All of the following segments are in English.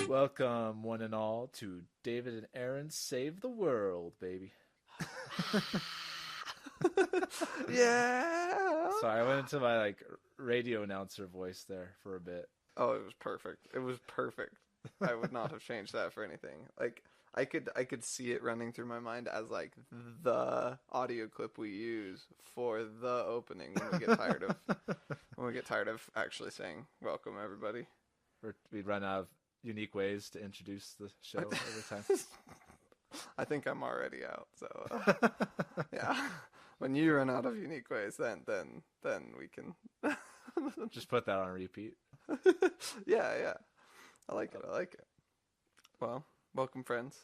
Welcome, one and all, to David and Aaron Save the World, baby. Yeah. Sorry, I went into my radio announcer voice there for a bit. Oh, it was perfect. It was perfect. I would not have changed that for anything. Like I could see it running through my mind as like the audio clip we use for the opening when we get tired of actually saying welcome everybody. We'd run out of unique ways to introduce the show every time. I think I'm already out. So yeah, when you run out of unique ways, then we can just put that on repeat. Yeah. I like it. Well, welcome friends,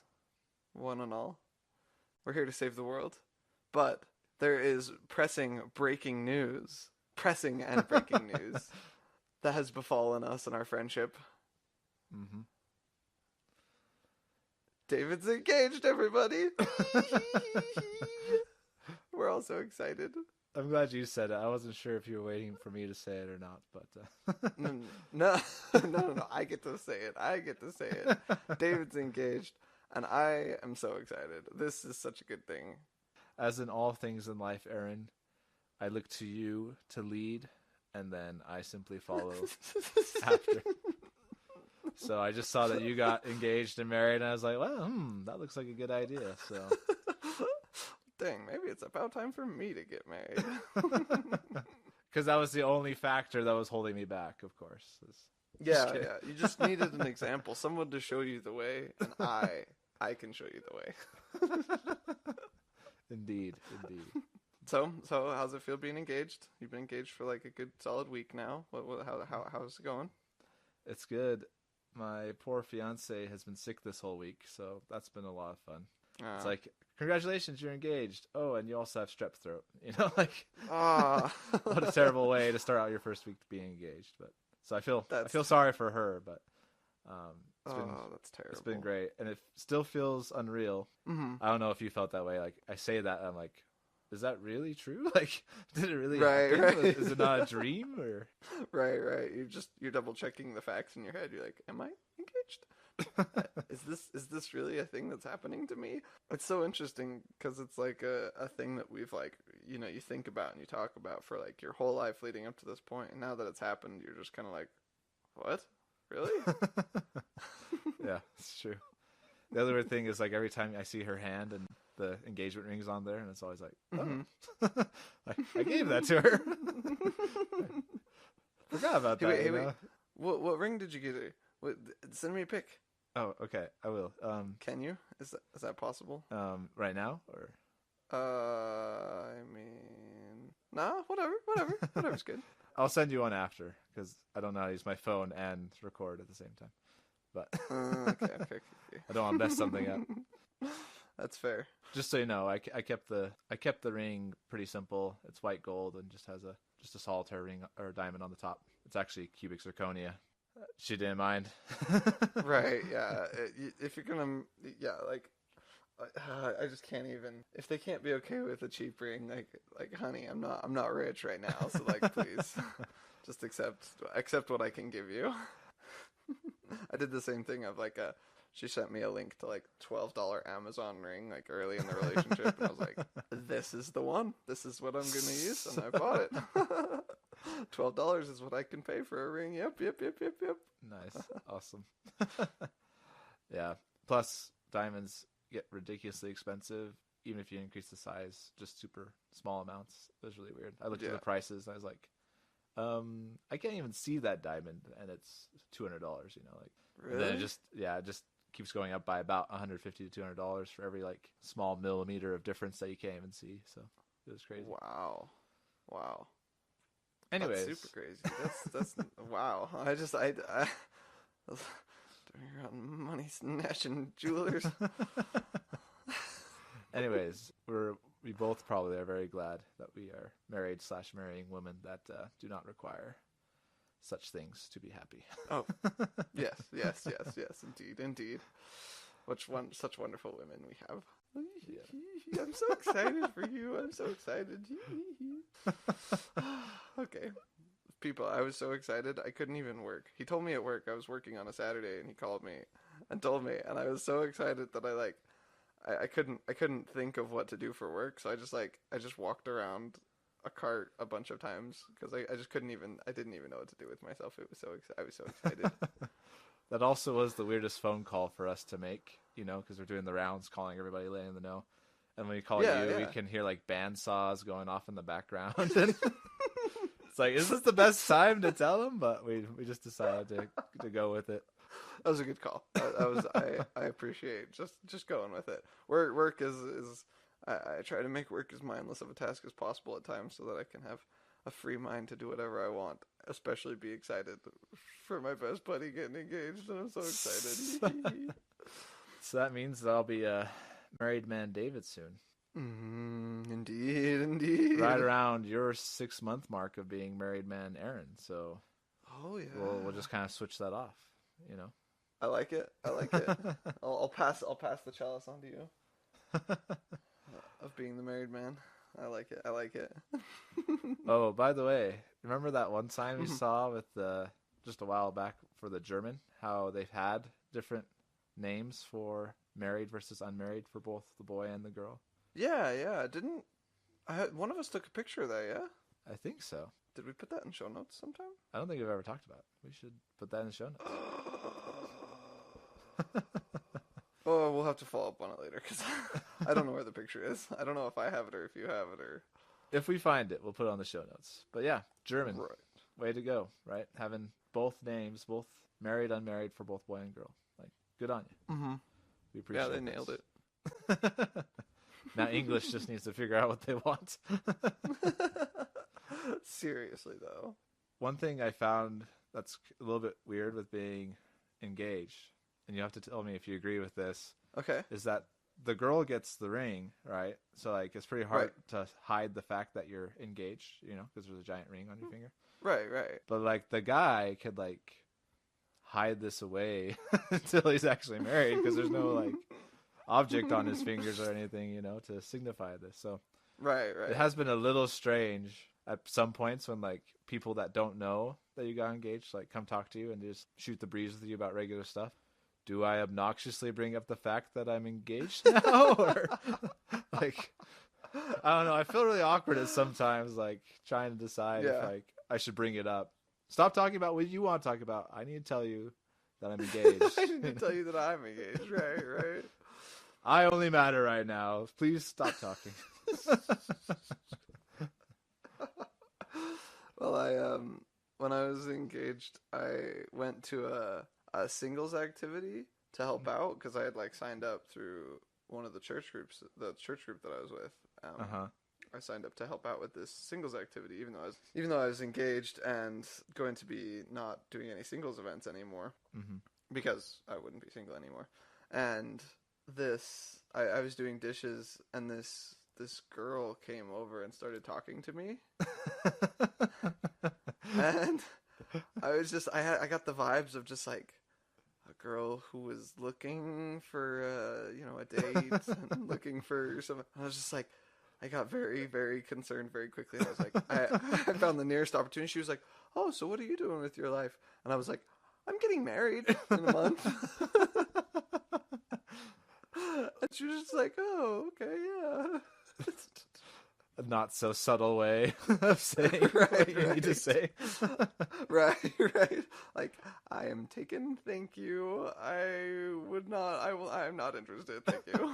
one and all. We're here to save the world, but there is pressing and breaking news that has befallen us in our friendship. Mm-hmm. David's engaged, everybody. We're all so excited. I'm glad you said it. I wasn't sure if you were waiting for me to say it or not, but No. I get to say it. David's engaged, and I am so excited. This is such a good thing. As in all things in life, Aaron, I look to you to lead, and then I simply follow after. So I just saw that you got engaged and married, and I was like, well, that looks like a good idea. So. Dang, maybe it's about time for me to get married. Because that was the only factor that was holding me back, of course. Yeah. You just needed an example, someone to show you the way, and I can show you the way. Indeed. So how's it feel being engaged? You've been engaged for like a good solid week now. How's it going? It's good. My poor fiance has been sick this whole week, so that's been a lot of fun. It's like, congratulations, you're engaged. Oh, and you also have strep throat. What a terrible way to start out your first week being engaged. But so I feel sorry for her, but that's terrible. It's been great, and it still feels unreal. Mm-hmm. I don't know if you felt that way. Like I say that, I'm like, is that really true? Like, did it really happen? Right. Is it not a dream or? Right. You're double checking the facts in your head. You're like, am I engaged? Is this really a thing that's happening to me? It's so interesting because it's like a thing that we've you think about and you talk about for like your whole life leading up to this point, and now that it's happened, you're just kind of like, what? Really? Yeah, it's true. The other weird thing is like every time I see her hand and the engagement ring's on there, and it's always like, oh, I gave that to her. Forgot about that. Hey, wait. What ring did you get her? Send me a pic. Oh, okay, I will. Can you? Is that possible? Right now, or? I mean, nah. Whatever's good. I'll send you one after because I don't know how to use my phone and record at the same time. But okay. I don't want to mess something up. That's fair. Just so you know, I kept the ring pretty simple. It's white gold and just has a solitaire ring or diamond on the top. It's actually cubic zirconia. She didn't mind. Right, yeah. If you're gonna, yeah, like, I just can't even. If they can't be okay with a cheap ring, like, honey, I'm not rich right now, so like, please, just accept what I can give you. I did the same thing of like she sent me a link to like $12 Amazon ring like early in the relationship, and I was like, this is the one. This is what I'm gonna use, and I bought it. $12 is what I can pay for a ring. Yep. Nice. Awesome. Yeah. Plus, diamonds get ridiculously expensive, even if you increase the size, just super small amounts. It was really weird. I looked at the prices, and I was like, I can't even see that diamond, and it's $200, Really? Then it just keeps going up by about $150 to $200 for every like small millimeter of difference that you can't even see. So it was crazy. Wow. Anyways, that's super crazy. That's wow. I you're on money snatching jewelers. Anyways, we both probably are very glad that we are marrying women that do not require such things to be happy. Oh, yes, indeed. Such wonderful women we have. Yeah. I'm so excited for you. I'm so excited. Okay. people. I was so excited I couldn't even work. He told me at work I was working on a Saturday, and he called me and told me, and I was so excited that I couldn't think of what to do for work, so I just walked around a cart a bunch of times because I just couldn't even, I didn't even know what to do with myself. It was I was so excited. That also was the weirdest phone call for us to make, because we're doing the rounds, calling everybody, letting them know. And when we call we can hear like band saws going off in the background. And it's like, is this the best time to tell them? But we just decided to go with it. That was a good call. I appreciate just going with it. Work is I try to make work as mindless of a task as possible at times so that I can have a free mind to do whatever I want, especially be excited for my best buddy getting engaged, and I'm so excited. So that means that I'll be a married man David soon. Indeed. Right around your 6-month mark of being married man Aaron. So we'll just kind of switch that off, I like it. I'll pass the chalice on to you. Of being the married man. I like it. Oh, by the way, remember that one time we saw with just a while back for the German, how they've had different names for married versus unmarried for both the boy and the girl? Yeah. One of us took a picture of that, yeah? I think so. Did we put that in show notes sometime? I don't think we've ever talked about it. We should put that in the show notes. Oh, we'll have to follow up on it later, because I don't know where the picture is. I don't know if I have it or if you have it. Or if we find it, we'll put it on the show notes. But yeah, German. Right. Way to go, right? Having both names, both married, unmarried for both boy and girl. Like, good on you. Mm-hmm. We appreciate it. Yeah, they nailed it. Now English just needs to figure out what they want. Seriously, though. One thing I found that's a little bit weird with being engaged, and you have to tell me if you agree with this, okay, is that the girl gets the ring, right? So, like, it's pretty hard to hide the fact that you're engaged, because there's a giant ring on your finger. Right. But, like, the guy could, like, hide this away until he's actually married, because there's no, like, object on his fingers or anything, to signify this. So, right. It has been a little strange at some points when, like, people that don't know that you got engaged, like, come talk to you and just shoot the breeze with you about regular stuff. Do I obnoxiously bring up the fact that I'm engaged now? Or, like, I don't know. I feel really awkward at sometimes, like, trying to decide if, like, I should bring it up. Stop talking about what you want to talk about. I need to tell you that I'm engaged. I need to tell you that I'm engaged. Right. I only matter right now. Please stop talking. Well, when I was engaged, I went to a singles activity to help out because I had like signed up through one of the church groups, the church group that I was with. I signed up to help out with this singles activity, even though I was engaged and going to be not doing any singles events anymore, because I wouldn't be single anymore. And I was doing dishes, and this girl came over and started talking to me. And I got the vibes of just like a girl who was looking for a date and looking for some. I was just like, I got very, very concerned very quickly. I was like, I found the nearest opportunity. She was like, "Oh, so what are you doing with your life?" And I was like, "I'm getting married in a month." And she was just like, "Oh, okay, yeah." A not so subtle way of saying what you need to say. Right. Like, I am taken, thank you. I am not interested, thank you.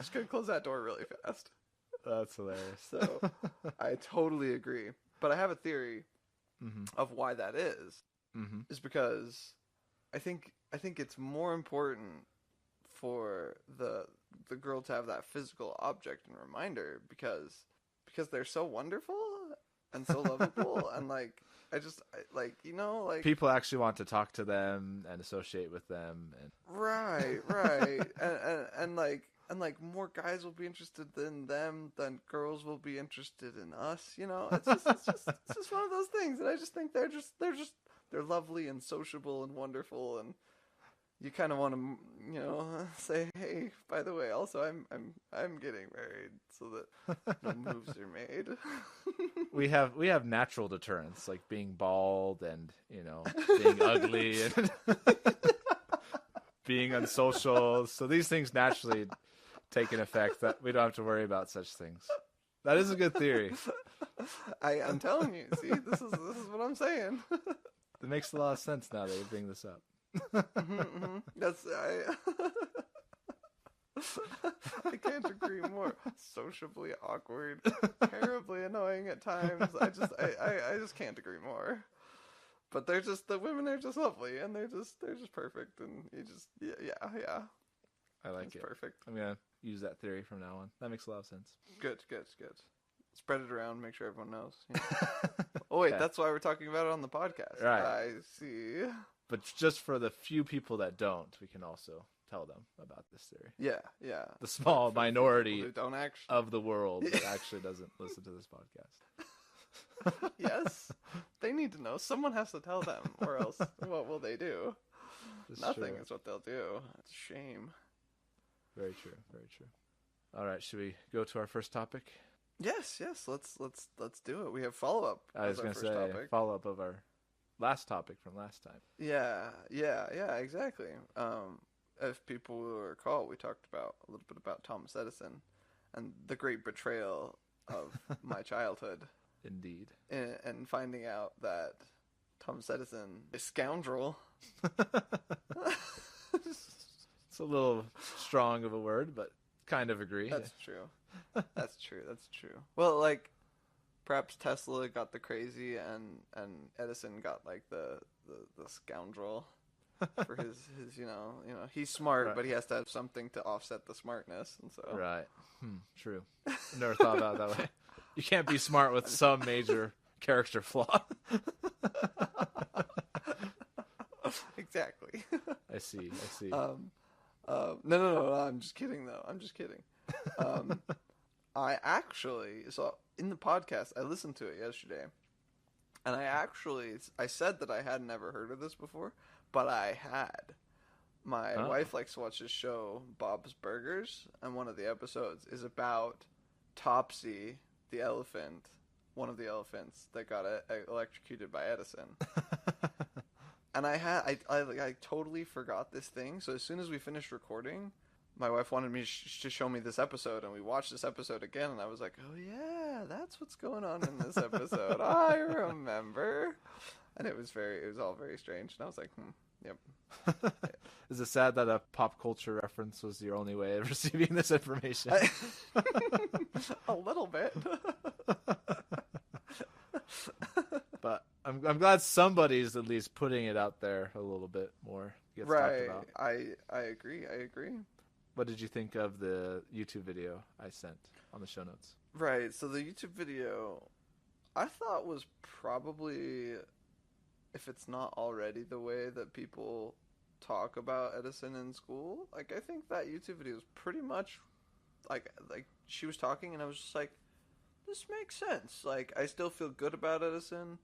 Just gonna close that door really fast. That's hilarious. So, I totally agree. But I have a theory of why that is. Is because I think it's more important for the girl to have that physical object and reminder because they're so wonderful and so lovable and like people actually want to talk to them and associate with them and right and like more guys will be interested in them than girls will be interested in us, it's just one of those things, and I just think they're lovely and sociable and wonderful, and you kind of want to, say, hey, by the way, also I'm getting married, so that no moves are made. We have natural deterrents, like being bald and being ugly and being unsocial. So these things naturally take an effect that we don't have to worry about such things. That is a good theory. I'm telling you. See, this is what I'm saying. It makes a lot of sense now that you bring this up. That's I can't agree more. Sociably awkward, terribly annoying at times. I just can't agree more. But the women are just lovely, and they're just perfect, and you just yeah. I like it. Perfect. I'm gonna use that theory from now on. That makes a lot of sense. Good. Spread it around, make sure everyone knows. Oh wait, that's why we're talking about it on the podcast. Right. I see. But just for the few people that don't, we can also tell them about this theory. Yeah. The small minority who don't actually of the world that actually doesn't listen to this podcast. Yes, they need to know. Someone has to tell them, or else what will they do? Nothing is what they'll do. It's a shame. Very true. All right, should we go to our first topic? Yes. Let's do it. We have follow up. I was going to say follow up of our last topic from last time. Yeah, exactly. If people will recall, we talked about a little bit about Thomas Edison and the great betrayal of my childhood. Indeed. And finding out that Thomas Edison is a scoundrel. It's a little strong of a word, but kind of agree. That's true. That's true. Well, like, perhaps Tesla got the crazy and Edison got, like, the scoundrel for his he's smart, right. But he has to have something to offset the smartness, and so. Right. True. Never thought about it that way. You can't be smart with some major character flaw. Exactly. I see. No, I'm just kidding, though. I actually, so in the podcast, I listened to it yesterday, and I said that I had never heard of this before, but I had. My wife likes to watch this show, Bob's Burgers, and one of the episodes is about Topsy, the elephant, one of the elephants that got electrocuted by Edison. And I totally forgot this thing, so as soon as we finished recording, my wife wanted me to show me this episode, and we watched this episode again, and I was like, oh yeah, that's what's going on in this episode. I remember. And it was all very strange, and I was like, yep. Is it sad that a pop culture reference was your only way of receiving this information? A little bit. But I'm glad somebody's at least putting it out there a little bit more. Gets right. Talked about. I agree. What did you think of the YouTube video I sent on the show notes? Right. So the YouTube video, I thought was probably, if it's not already the way that people talk about Edison in school, like I think that YouTube video is pretty much like she was talking, and I was just like, this makes sense. Like, I still feel good about Edison,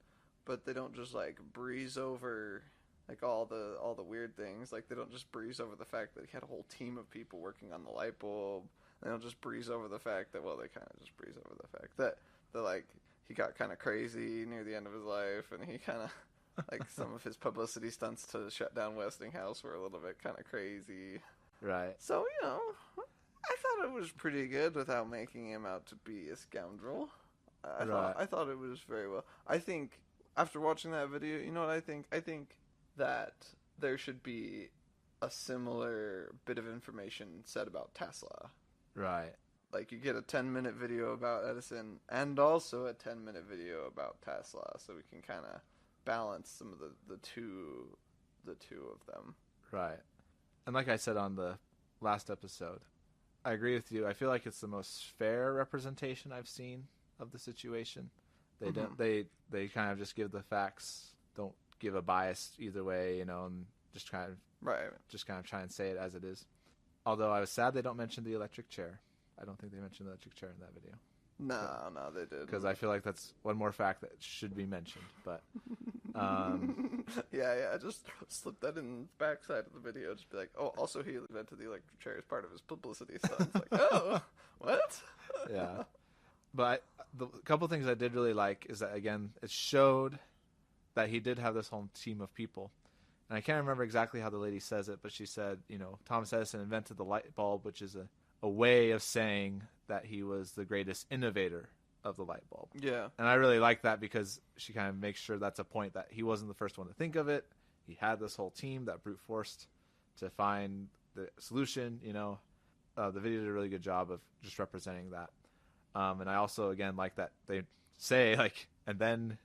but they don't just like breeze over like all the weird things. Like, they don't just breeze over the fact that he had a whole team of people working on the light bulb. They don't just breeze over the fact that, well, they kind of just breeze over the fact that like he got kind of crazy near the end of his life, and he kind of like some of his publicity stunts to shut down Westinghouse were a little bit kind of crazy. Right. So, I thought it was pretty good without making him out to be a scoundrel. I thought it was very well. I think after watching that video, you know what I think? I think that there should be a similar bit of information said about Tesla. Right. Like, you get a 10-minute video about Edison and also a 10-minute video about Tesla, so we can kind of balance some of the two of them. Right. And like I said on the last episode, I agree with you. I feel like it's the most fair representation I've seen of the situation. They don't. They kind of just give the facts. Don't give a bias either way, and just kind of try and say it as it is. Although I was sad they don't mention the electric chair. I don't think they mentioned the electric chair in that video. No, they did. Because I feel like that's one more fact that should be mentioned. But yeah, just slip that in the backside of the video. Just be like, oh, also he invented the electric chair as part of his publicity stunt. It's like, oh, what? Yeah. But the couple things I did really like is that, again, it showed that he did have this whole team of people. And I can't remember exactly how the lady says it, but she said, Thomas Edison invented the light bulb, which is a way of saying that he was the greatest innovator of the light bulb. Yeah. And I really like that because she kind of makes sure that's a point that he wasn't the first one to think of it. He had this whole team that brute forced to find the solution, The video did a really good job of just representing that. And I also, again, like that they say, and then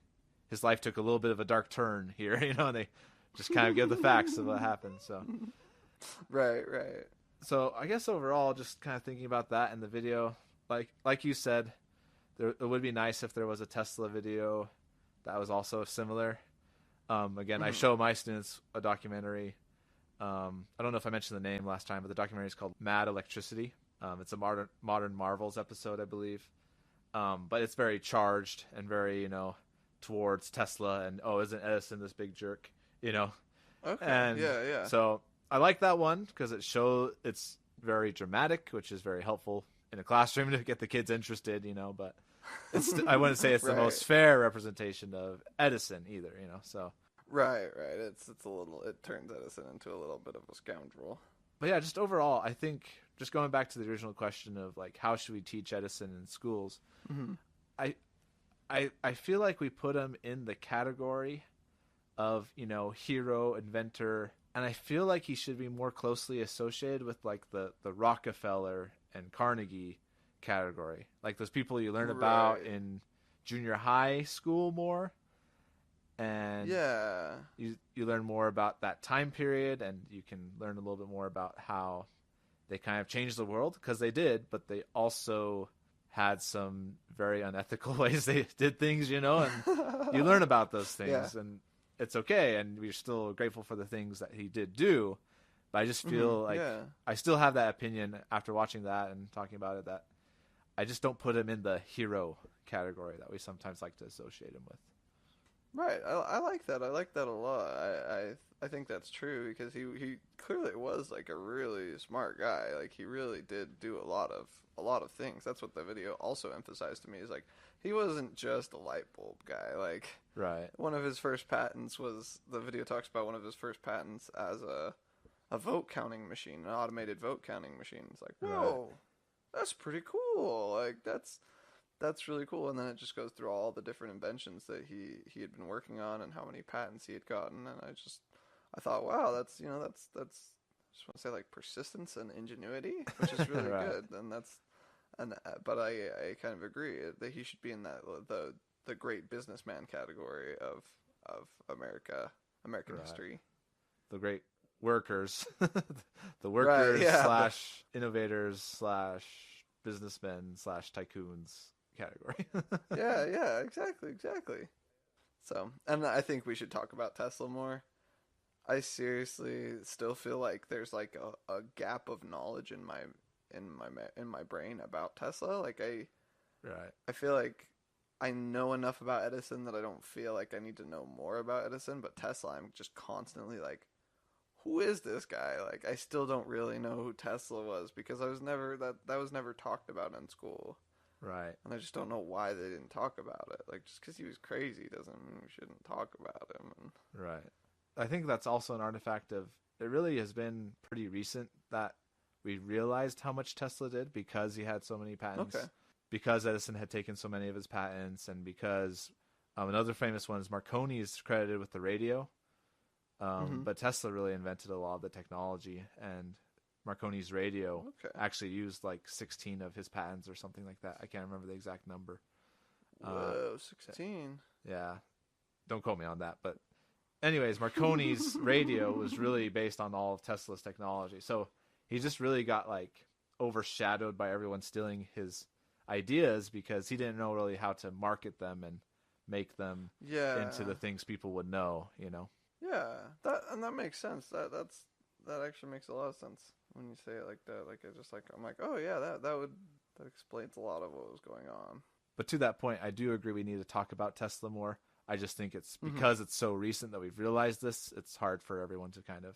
his life took a little bit of a dark turn here, and they just kind of give the facts of what happened. So, Right. So I guess overall, just kind of thinking about that in the video, like you said, it would be nice if there was a Tesla video that was also similar. Again, I show my students a documentary. I don't know if I mentioned the name last time, but the documentary is called Mad Electricity. It's a Modern Marvels episode, I believe. But it's very charged and very, towards Tesla and, isn't Edison this big jerk, Okay. And, yeah. So I like that one because it's very dramatic, which is very helpful in a classroom to get the kids interested, but I wouldn't say it's the most fair representation of Edison either, so. Right. It turns Edison into a little bit of a scoundrel. But yeah, just overall, I think just going back to the original question of how should we teach Edison in schools, I feel like we put him in the category of, hero, inventor, and I feel like he should be more closely associated with the Rockefeller and Carnegie category. Like those people you learn about in junior high school more. And you learn more about that time period, and you can learn a little bit more about how they kind of changed the world, because they did, but they also had some very unethical ways they did things, and you learn about those things, and it's okay, and we're still grateful for the things that he did do. But I just feel I still have that opinion after watching that and talking about it, that I just don't put him in the hero category that we sometimes like to associate him with. Right, I like that. I like that a lot. I think that's true, because he clearly was a really smart guy. He really did do a lot of things. That's what the video also emphasized to me, is he wasn't just a light bulb guy. Right. One of his first patents was, the video talks about one of his first patents as a vote counting machine, an automated vote counting machine. It's whoa, that's pretty cool. That's really cool. And then it just goes through all the different inventions that he had been working on and how many patents he had gotten. And I thought, wow, that's I just want to say persistence and ingenuity, which is really good. And but I kind of agree that he should be in that the great businessman category of American history. The great workers, the workers / innovators / businessmen / tycoons category. yeah, exactly. So, and I think we should talk about Tesla more. I seriously still feel like there's a gap of knowledge in my brain about Tesla. I feel like I know enough about Edison that I don't feel like I need to know more about Edison, but Tesla, I'm just constantly who is this guy? I still don't really know who Tesla was, because that was never talked about in school. Right. And I just don't know why they didn't talk about it. Just because he was crazy doesn't mean we shouldn't talk about him. Right. I think that's also an artifact of, it really has been pretty recent that we realized how much Tesla did, because he had so many patents. Okay. Because Edison had taken so many of his patents, and because another famous one is Marconi is credited with the radio. But Tesla really invented a lot of the technology, and Marconi's radio actually used 16 of his patents or something like that. I can't remember the exact number. Whoa, 16. Yeah. Don't quote me on that. But anyways, Marconi's radio was really based on all of Tesla's technology. So he just really got overshadowed by everyone stealing his ideas, because he didn't know really how to market them and make them into the things people would know, Yeah, that makes sense. That actually makes a lot of sense when you say it like that. I'm like, oh yeah, That explains a lot of what was going on. But to that point, I do agree we need to talk about Tesla more. I just think it's because it's so recent that we've realized this, it's hard for everyone to kind of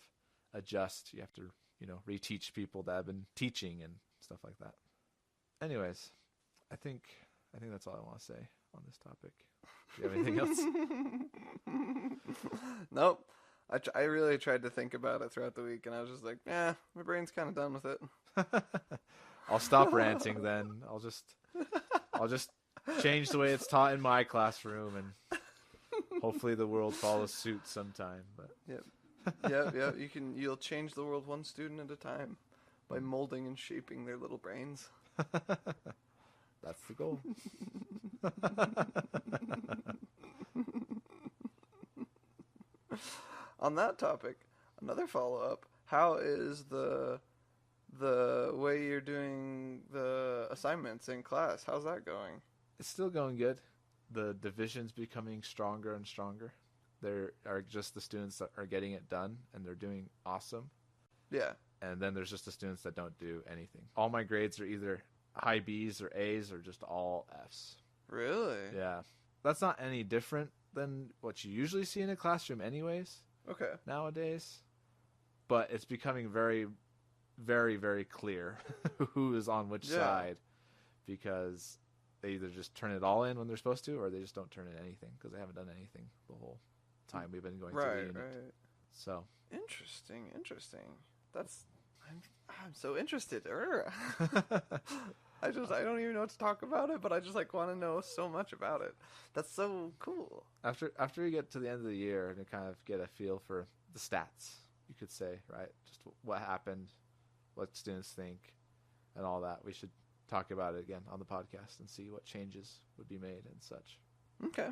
adjust. You have to, reteach people that have been teaching and stuff like that. Anyways, I think that's all I want to say on this topic. Do you have anything else? Nope. I really tried to think about it throughout the week, and I was just like, my brain's kind of done with it. I'll stop ranting then. I'll just change the way it's taught in my classroom, and hopefully the world follows suit sometime. But Yep. You'll change the world one student at a time by molding and shaping their little brains. That's the goal. On that topic, another follow-up. How is the way you're doing the assignments in class? How's that going? It's still going good. The division's becoming stronger and stronger. There are just the students that are getting it done, and they're doing awesome. Yeah. And then there's just the students that don't do anything. All my grades are either high B's or A's or just all F's. Really? Yeah. That's not any different than what you usually see in a classroom anyways. Okay. Nowadays. But it's becoming very, very, very clear who is on which side, because they either just turn it all in when they're supposed to, or they just don't turn in anything because they haven't done anything the whole time we've been going through the unit. Right. So interesting. That's I'm so interested. I don't even know what to talk about it, but I just want to know so much about it. That's so cool. After we get to the end of the year and kind of get a feel for the stats, you could say, right? Just what happened, what students think, and all that. We should talk about it again on the podcast and see what changes would be made and such. Okay.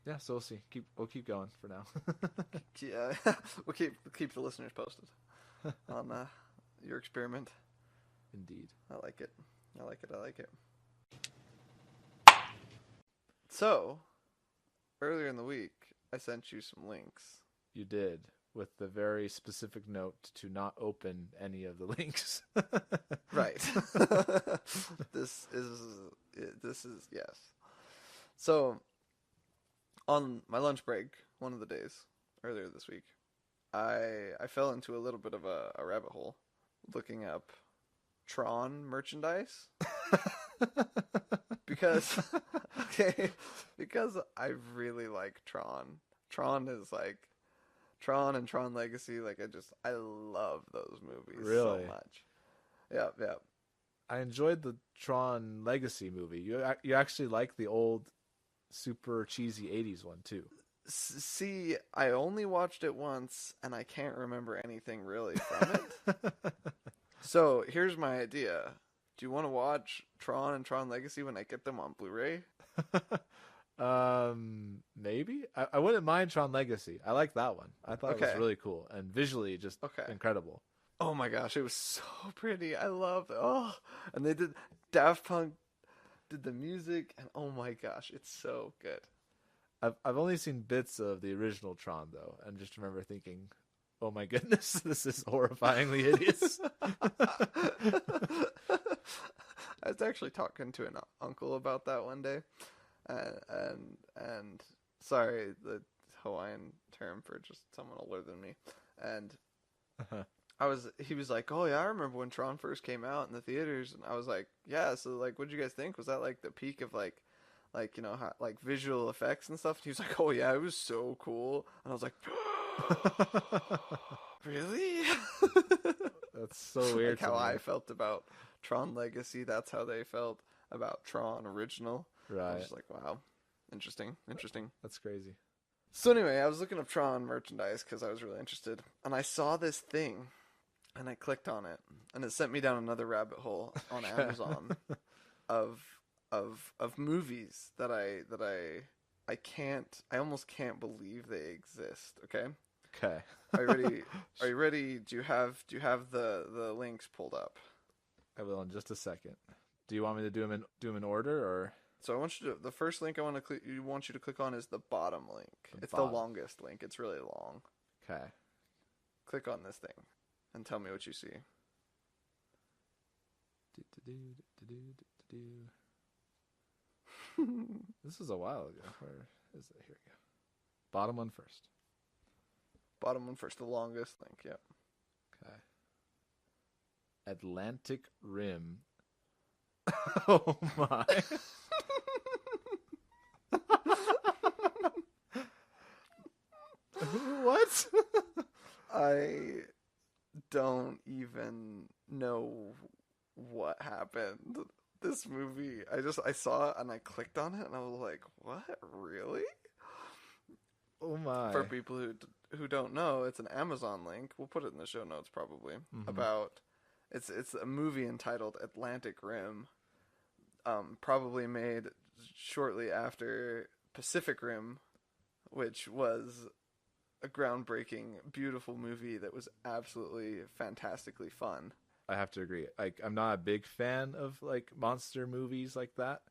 Yeah, so we'll see. We'll keep going for now. Yeah, we'll keep the listeners posted on your experiment. Indeed. I like it. So, earlier in the week, I sent you some links. You did, with the very specific note to not open any of the links. Right. This is yes. So, on my lunch break, one of the days earlier this week, I fell into a little bit of a rabbit hole looking up Tron merchandise. because I really like Tron. Tron and Tron Legacy, I love those movies so much. Yeah. I enjoyed the Tron Legacy movie. You actually like the old super cheesy 80s one too. See, I only watched it once and I can't remember anything really from it. So, here's my idea. Do you want to watch Tron and Tron Legacy when I get them on Blu-ray? Maybe. I wouldn't mind Tron Legacy. I like that one. I thought it was really cool and visually just incredible. Oh my gosh, it was so pretty. I love it. Oh, and they did Daft Punk did the music, and oh my gosh, it's so good. I've only seen bits of the original Tron though, and just remember thinking, oh my goodness, this is horrifyingly hideous. I was actually talking to an uncle about that one day, and sorry, the Hawaiian term for just someone older than me, and he was like, oh yeah, I remember when Tron first came out in the theaters, and I was like, yeah, so what'd you guys think? Was that the peak of visual effects and stuff? And he was like, oh yeah, it was so cool, and I was like, really? That's so weird. How I felt about Tron Legacy, that's how they felt about Tron Original. Right. I was just like, wow, interesting. That's crazy. So anyway, I was looking up Tron merchandise because I was really interested, and I saw this thing, and I clicked on it, and it sent me down another rabbit hole on Amazon of movies that I almost can't believe they exist. Okay. Are you ready? Are you ready? Do you have the links pulled up? I will in just a second. Do you want me to do them in order, or? So I want you to. The first link I want you to click on is the bottom link. It's the longest link. It's really long. Okay. Click on this thing, and tell me what you see. This was a while ago. Where is it? Here we go. Bottom one first. Bottom one first, the longest link. Yeah. Okay. Atlantic Rim. Oh my. What? I don't even know what happened. This movie, I saw it and I clicked on it and I was like, "What? Really?" Oh my. For people who don't know, it's an Amazon link. We'll put it in the show notes probably. About it's a movie entitled Atlantic Rim. Probably made shortly after Pacific Rim, which was a groundbreaking, beautiful movie that was absolutely fantastically fun. I have to agree. Like, I'm not a big fan of like monster movies like that,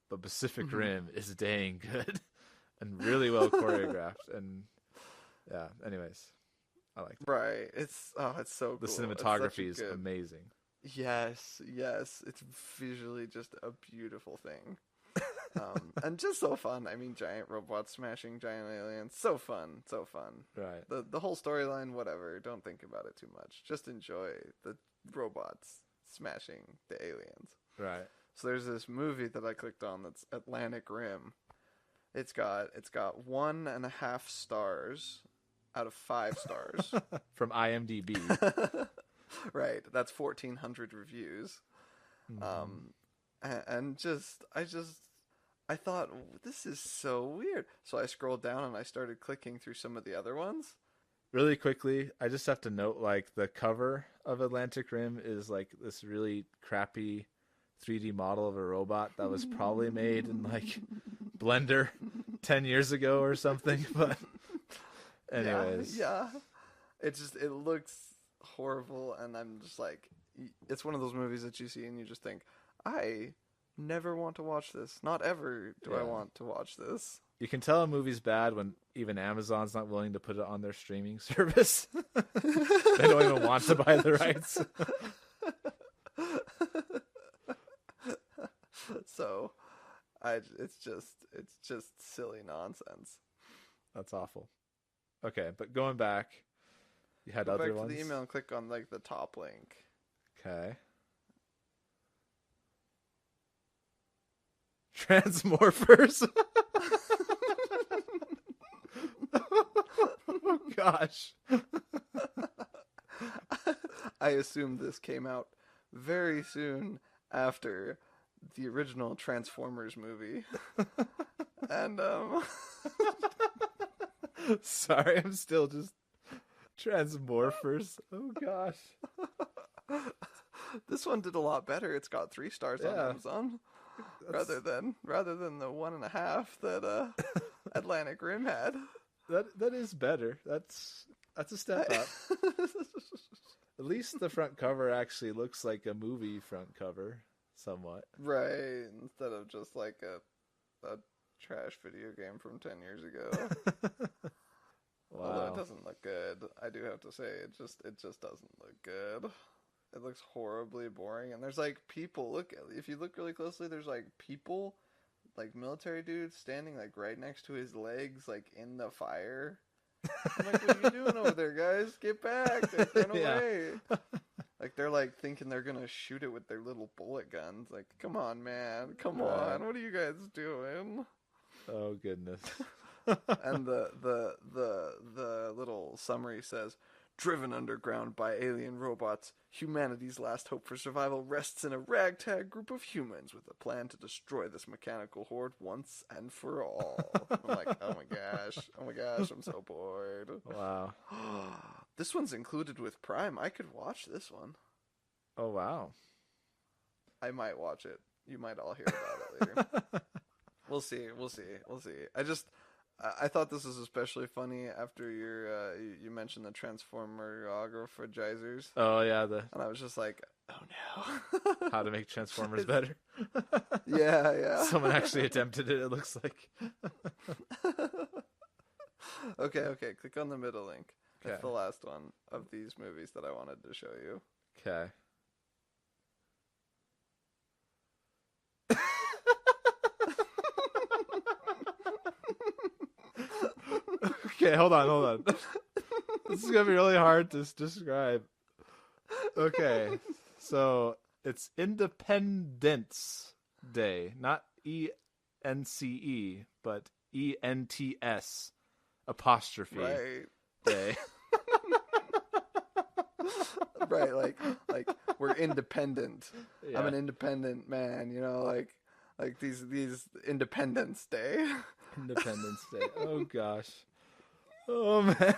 but Pacific Rim is dang good and really well choreographed. And yeah, anyways, I like it. Right. It's so cool. The cinematography is amazing. Yes, it's visually just a beautiful thing. And just so fun. I mean, giant robots smashing giant aliens. So fun. Right. The whole storyline, whatever. Don't think about it too much. Just enjoy the robots smashing the aliens. Right. So there's this movie that I clicked on that's Atlantic Rim. It's got 1.5 stars out of 5 stars. From IMDb. Right. That's 1,400 reviews. And I thought, this is so weird. So I scrolled down and I started clicking through some of the other ones. Really quickly, I just have to note, like, the cover of Atlantic Rim is like this really crappy 3D model of a robot that was probably made in like Blender 10 years ago or something. But anyways, yeah. It looks horrible, and I'm just like, it's one of those movies that you see and you just think, I never want to watch this. Not ever do I want to watch this. You can tell a movie's bad when even Amazon's not willing to put it on their streaming service. They don't even want to buy the rights. So, it's just silly nonsense. That's awful. Okay, but going back, you had Go other back ones. to the email and click on like the top link. Okay. Transmorphers. Oh gosh. I assume this came out very soon after the original Transformers movie. And sorry, I'm still just Transmorphers. Oh gosh. This one did a lot better. It's got 3 stars on Amazon. Rather than the 1.5 that Atlantic Rim had. That is better. That's a step up. At least the front cover actually looks like a movie front cover, somewhat. Right, instead of just like a trash video game from 10 years ago. Wow. Although it doesn't look good. I do have to say, it just doesn't look good. It looks horribly boring, and there's like people. If you look really closely, there's like people, like military dudes, standing like right next to his legs, like in the fire. I'm like, what are you doing over there, guys? Get back! They're running away. Like they're like thinking they're gonna shoot it with their little bullet guns. Like, come on, man, come on! What are you guys doing? Oh goodness. And the little summary says, driven underground by alien robots, humanity's last hope for survival rests in a ragtag group of humans with a plan to destroy this mechanical horde once and for all. I'm like, oh my gosh, I'm so bored. Wow. This one's included with Prime. I could watch this one. Oh wow. I might watch it. You might all hear about it later. We'll see. I thought this was especially funny after you mentioned the Transformographerizers. Oh yeah, and I was just like, oh no. How to make Transformers better. Yeah. Someone actually attempted it. It looks like. Okay. Click on the middle link. That's Okay. the last one of these movies that I wanted to show you. Okay. Okay, hold on. This is gonna be really hard to describe. Okay, so it's Independence Day, not ENCE, but ENTS apostrophe Right. day. Right, like we're independent. Yeah. I'm an independent man, you know, like these Independence Day. Independence Day. Oh gosh. Oh man.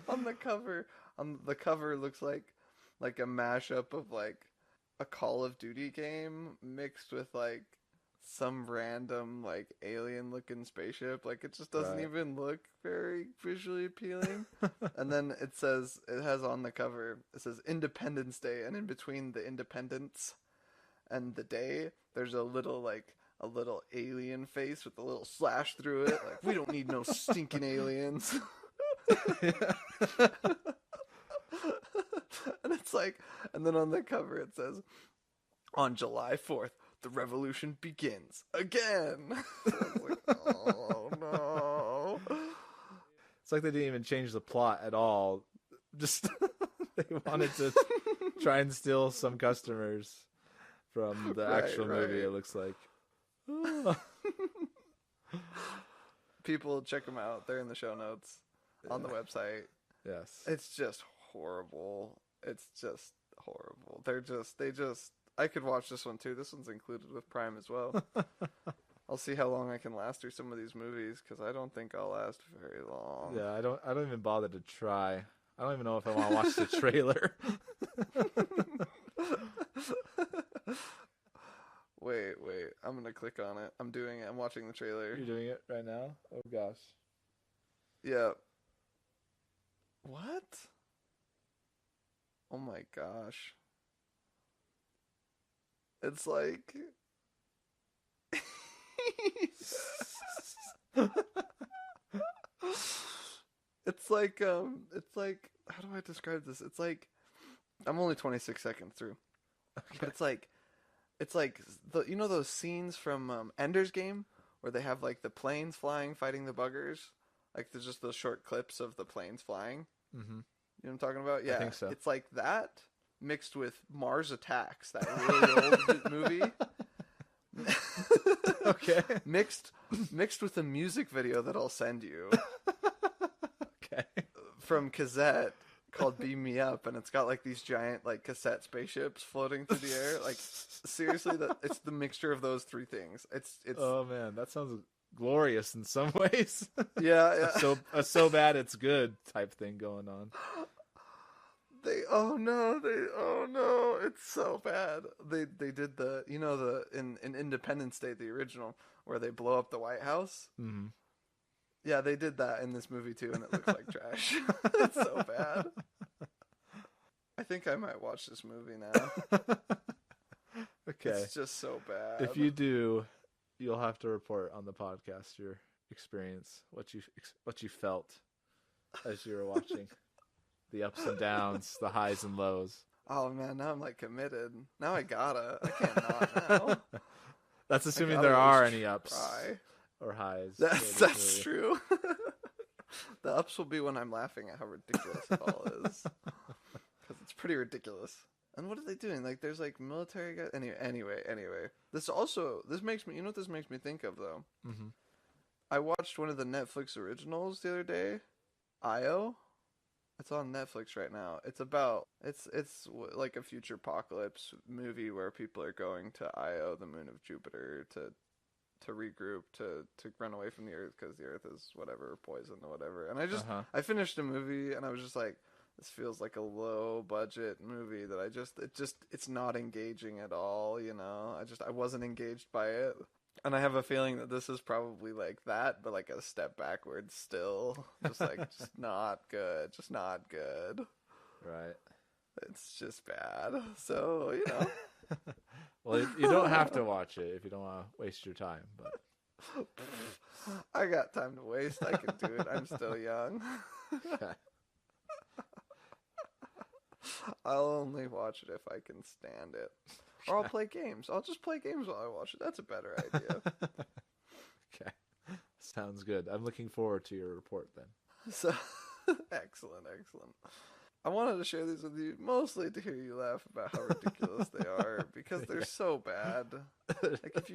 On the cover looks like a mashup of like a Call of Duty game mixed with like some random like alien looking spaceship. Like it just doesn't Right. even look very visually appealing. And then it has on the cover, it says Independence Day, and in between the independence and the day there's a little alien face with a little slash through it. Like, we don't need no stinking aliens. And it's like, and then on the cover it says, on July 4th, the revolution begins again. I was like, oh no. It's like they didn't even change the plot at all. Just they wanted to try and steal some customers from the actual movie, it looks like. People, check them out. They're in the show notes on the website. Yes. It's just horrible. I could watch this one too. This one's included with Prime as well. I'll see how long I can last through some of these movies, because I don't think I'll last very long. Yeah, I don't even bother to try. I don't even know if I want to watch the trailer. Wait. I'm gonna click on it. I'm doing it. I'm watching the trailer. You're doing it right now? Oh gosh. Yeah. What? Oh my gosh. It's like it's like how do I describe this? It's like I'm only 26 seconds through. Okay. But it's like those scenes from Ender's Game where they have like the planes flying fighting the buggers? Like there's just those short clips of the planes flying. Mm-hmm. You know what I'm talking about? Yeah. I think so. It's like that mixed with Mars Attacks, that really old movie. Okay. Mixed with a music video that I'll send you. Okay. From Cassette, called Beam Me Up, and it's got like these giant like cassette spaceships floating through the air. Like seriously, it's the mixture of those three things. It's Oh man, that sounds glorious in some ways. yeah. So bad it's good type thing going on. Oh no, it's so bad. They did in Independence Day, the original, where they blow up the White House. Mm-hmm. Yeah, they did that in this movie too, and it looks like trash. It's so bad. I think I might watch this movie now. Okay. It's just so bad. If you do, you'll have to report on the podcast your experience, what you felt as you were watching. The ups and downs, the highs and lows. Oh man, now I'm like committed. Now I can't not now. That's assuming there are any ups Try. or highs. That's true. The ups will be when I'm laughing at how ridiculous it all is. Because it's pretty ridiculous. And what are they doing? Like, there's like military guys. Anyway. This makes me. You know what this makes me think of though? Mm-hmm. I watched one of the Netflix originals the other day. Io. It's on Netflix right now. It's like a future apocalypse movie where people are going to Io, the moon of Jupiter, to regroup, to run away from the Earth because the Earth is whatever, poison or whatever. And I finished the movie and I was just like, this feels like a low budget movie that it's not engaging at all. You know, I wasn't engaged by it. And I have a feeling that this is probably like that, but like a step backwards still. Just not good. Just not good. Right. It's just bad. So, you know. Well, you don't have to watch it if you don't want to waste your time. But I got time to waste. I can do it. I'm still young. okay. I'll only watch it if I can stand it. Or I'll play games. I'll just play games while I watch it. That's a better idea. Okay. Sounds good. I'm looking forward to your report then. So, excellent. I wanted to share these with you mostly to hear you laugh about how ridiculous they are because they're so bad. Like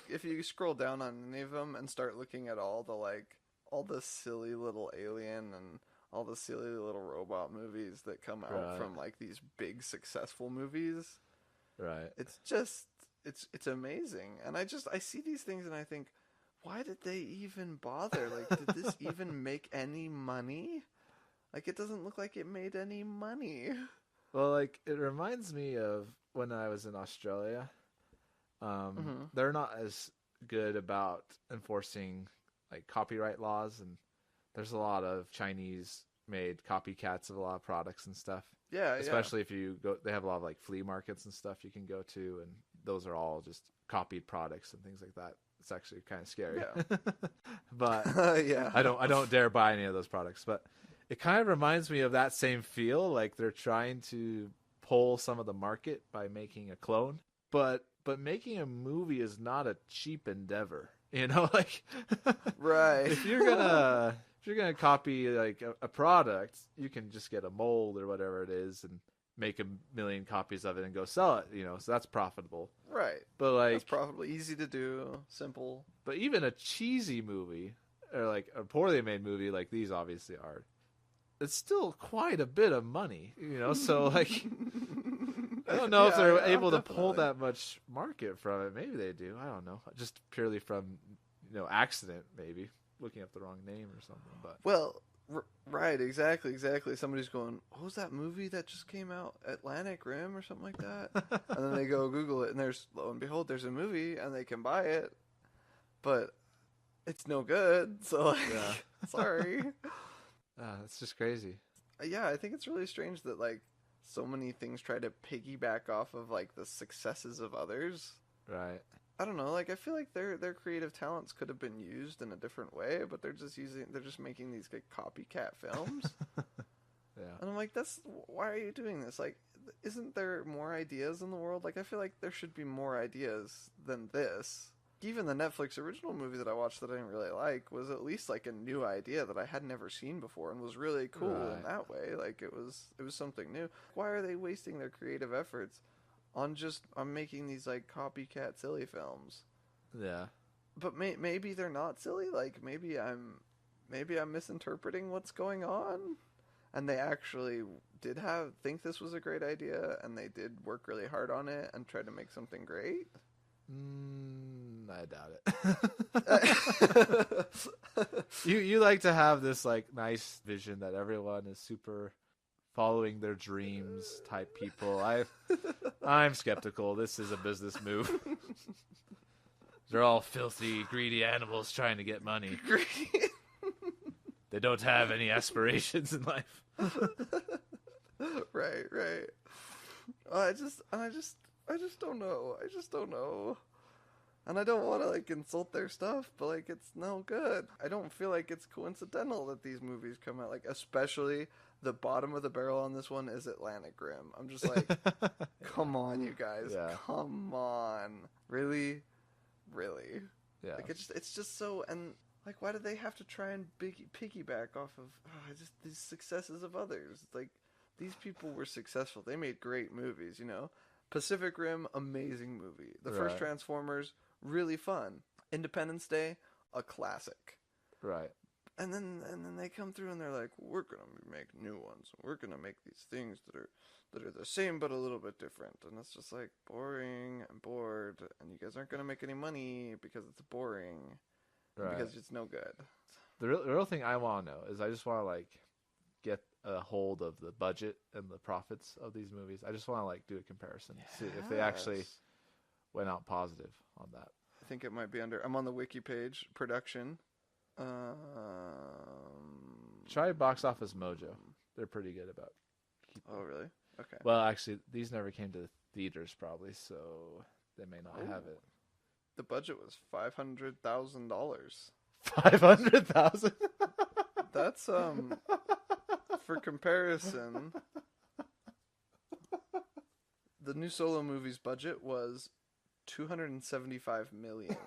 if you scroll down on any of them and start looking at all the silly little alien and all the silly little robot movies that come out from like these big successful movies, right? It's just it's amazing. And I see these things and I think, why did they even bother? Like, did this even make any money? Like, it doesn't look like it made any money. Well, like, it reminds me of when I was in Australia. They're not as good about enforcing, like, copyright laws, and there's a lot of Chinese-made copycats of a lot of products and stuff. Yeah, especially if you go, they have a lot of, like, flea markets and stuff you can go to, and those are all just copied products and things like that. It's actually kind of scary. Yeah. But yeah. I don't dare buy any of those products, but it kind of reminds me of that same feel, like they're trying to pull some of the market by making a clone, but making a movie is not a cheap endeavor, you know, like right. if you're gonna copy like a product, you can just get a mold or whatever it is and make 1 million copies of it and go sell it, you know, so that's profitable. Right. But like that's profitable, easy to do, simple. But even a cheesy movie or like a poorly made movie like these obviously are, it's still quite a bit of money, you know, so like I don't know if they're able to pull that much market from it. Maybe they do. I don't know. Just purely from, you know, accident, maybe looking up the wrong name or something. But well, right, exactly. Somebody's going, "What was that movie that just came out? Atlantic Rim or something like that?" And then they go Google it, and there's lo and behold, there's a movie, and they can buy it, but it's no good. So like, sorry. It's just crazy. Yeah, I think it's really strange that like so many things try to piggyback off of like the successes of others. Right. I don't know, like I feel like their creative talents could have been used in a different way, but they're just making these like copycat films. Yeah. And I'm like, why are you doing this? Like, isn't there more ideas in the world? Like I feel like there should be more ideas than this. Even the Netflix original movie that I watched that I didn't really like was at least like a new idea that I had never seen before and was really cool in that way. Like it was something new. Why are they wasting their creative efforts on making these like copycat silly films? Yeah. But maybe they're not silly. Like maybe I'm misinterpreting what's going on, and they actually did think this was a great idea, and they did work really hard on it and try to make something great. I doubt it. You like to have this like nice vision that everyone is super following their dreams type people. I'm skeptical. This is a business move. They're all filthy, greedy animals trying to get money. They don't have any aspirations in life. Right. I just don't know. And I don't want to like insult their stuff, but like it's no good. I don't feel like it's coincidental that these movies come out, like especially the bottom of the barrel on this one is Atlantic Rim. I'm just like, come on, you guys, come on, really. Yeah. Like it's just so, and like why do they have to try and piggyback off of just these successes of others? It's like these people were successful. They made great movies, you know. Pacific Rim, amazing movie. The first Transformers, really fun. Independence Day, a classic. Right. And then they come through and they're like, we're gonna make new ones. We're gonna make these things that are the same but a little bit different. And it's just like boring and bored. And you guys aren't gonna make any money because it's boring. Right. Because it's no good. The real thing I want to know is I just want to like get a hold of the budget and the profits of these movies. I just want to like do a comparison, see if they actually went out positive on that. I think it might be I'm on the wiki page, production. Try Box Office Mojo. They're pretty good about Oh, really? Okay. Well, actually, these never came to theaters probably, so they may not have it. The budget was $500,000. $500,000? That's for comparison, the new Solo movie's budget was $275 million.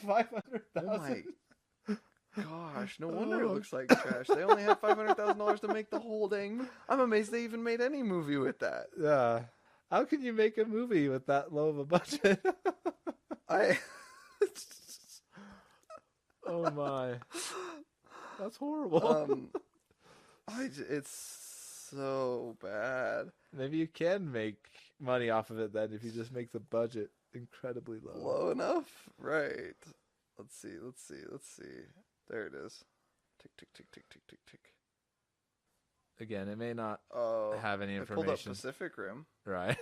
Oh my 500,000. gosh, no wonder it looks like trash. They only had $500,000 to make the whole thing. I'm amazed they even made any movie with that. Yeah. How can you make a movie with that low of a budget? I Oh my. That's horrible. it's so bad. Maybe you can make money off of it then if you just make the budget incredibly low. Low enough? Right. Let's see. There it is. Tick, tick, tick, tick, tick, tick, tick. Again, it may not Oh, have any I pulled up information. Pacific Rim. Right.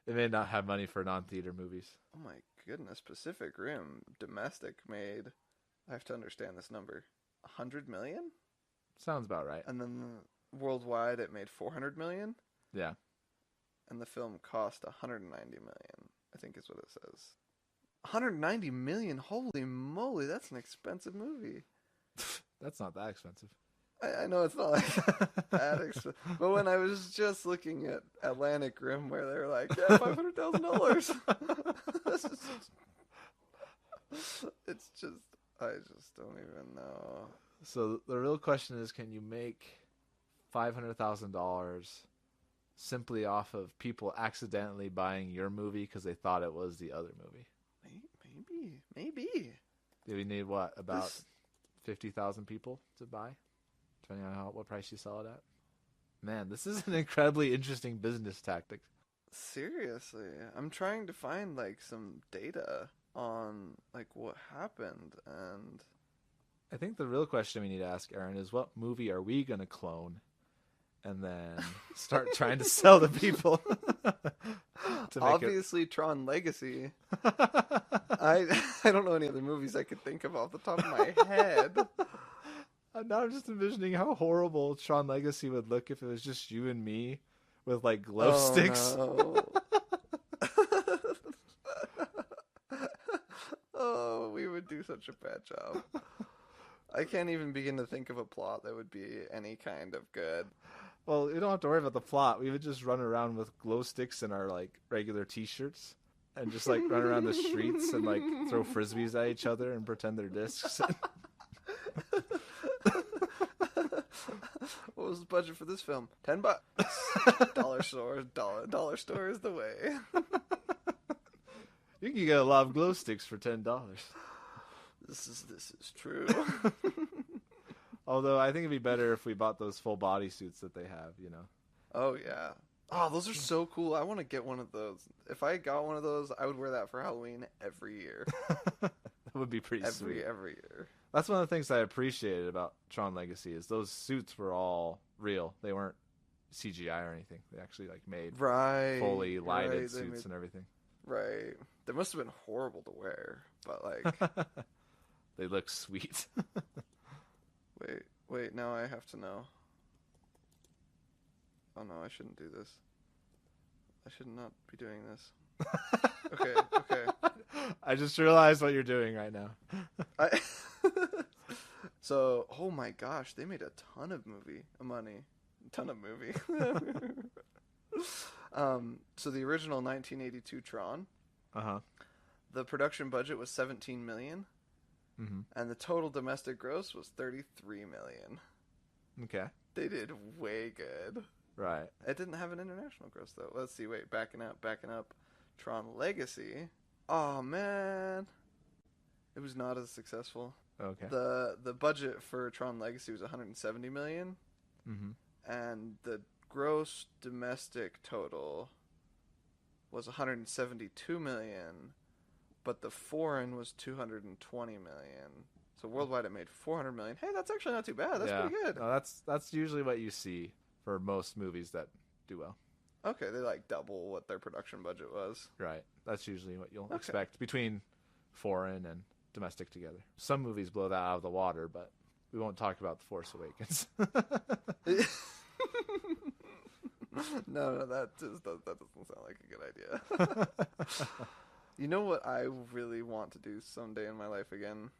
It may not have money for non-theater movies. Oh my goodness, Pacific Rim domestic made. I have to understand this number. 100 million, Sounds about right. and then worldwide it made 400 million, Yeah. and the film cost 190 million. I think is what it says. 190 million. Holy moly, that's an expensive movie. That's not that expensive. I know it's not like that expensive, but when I was just looking at Atlantic Rim, where they were like, yeah, $500,000. It's just, I just don't even know. So the real question is, can you make $500,000 simply off of people accidentally buying your movie because they thought it was the other movie? Maybe. Do we need what, about 50,000 people to buy, depending on what price you sell it at? Man, this is an incredibly interesting business tactic. Seriously, I'm trying to find like some data on like what happened, and I think the real question we need to ask, Aaron, is what movie are we going to clone and then start trying to sell to people? To obviously Tron Legacy. I don't know any other movies I could think of off the top of my head. Now I'm just envisioning how horrible Tron Legacy would look if it was just you and me with like glow sticks. No. Oh, we would do such a bad job. I can't even begin to think of a plot that would be any kind of good. Well, we don't have to worry about the plot. We would just run around with glow sticks in our like regular t-shirts and just like run around the streets and like throw frisbees at each other and pretend they're discs. What was the budget for this film? $10. Dollar store is the way. You can get a lot of glow sticks for $10. This is true. Although I think it'd be better if we bought those full body suits that they have, you know. Oh yeah. Oh, those are so cool. I want to get one of those. If I got one of those, I would wear that for Halloween every year. That would be pretty sweet. Every year. That's one of the things I appreciated about Tron Legacy is those suits were all real. They weren't CGI or anything. They actually like made fully lighted suits and everything. Right. They must have been horrible to wear, but like they look sweet. Wait, now I have to know. Oh no, I shouldn't do this. I should not be doing this. Okay. I just realized what you're doing right now. So, oh my gosh, they made a ton of money. So the original 1982 Tron, the production budget was $17 million, and the total domestic gross was $33 million. Okay. They did way good. Right. It didn't have an international gross though. Let's see. Wait, backing up. Tron Legacy. Oh man, it was not as successful. Okay. The budget for Tron Legacy was $170 million, and the gross domestic total was $172 million, but the foreign was $220 million. So worldwide, it made $400 million. Hey, that's actually not too bad. That's pretty good. No, that's usually what you see for most movies that do well. Okay, they like double what their production budget was. Right. That's usually what you'll expect between foreign and domestic together. Some movies blow that out of the water, but we won't talk about The Force Awakens. No, that doesn't sound like a good idea. You know what I really want to do someday in my life again?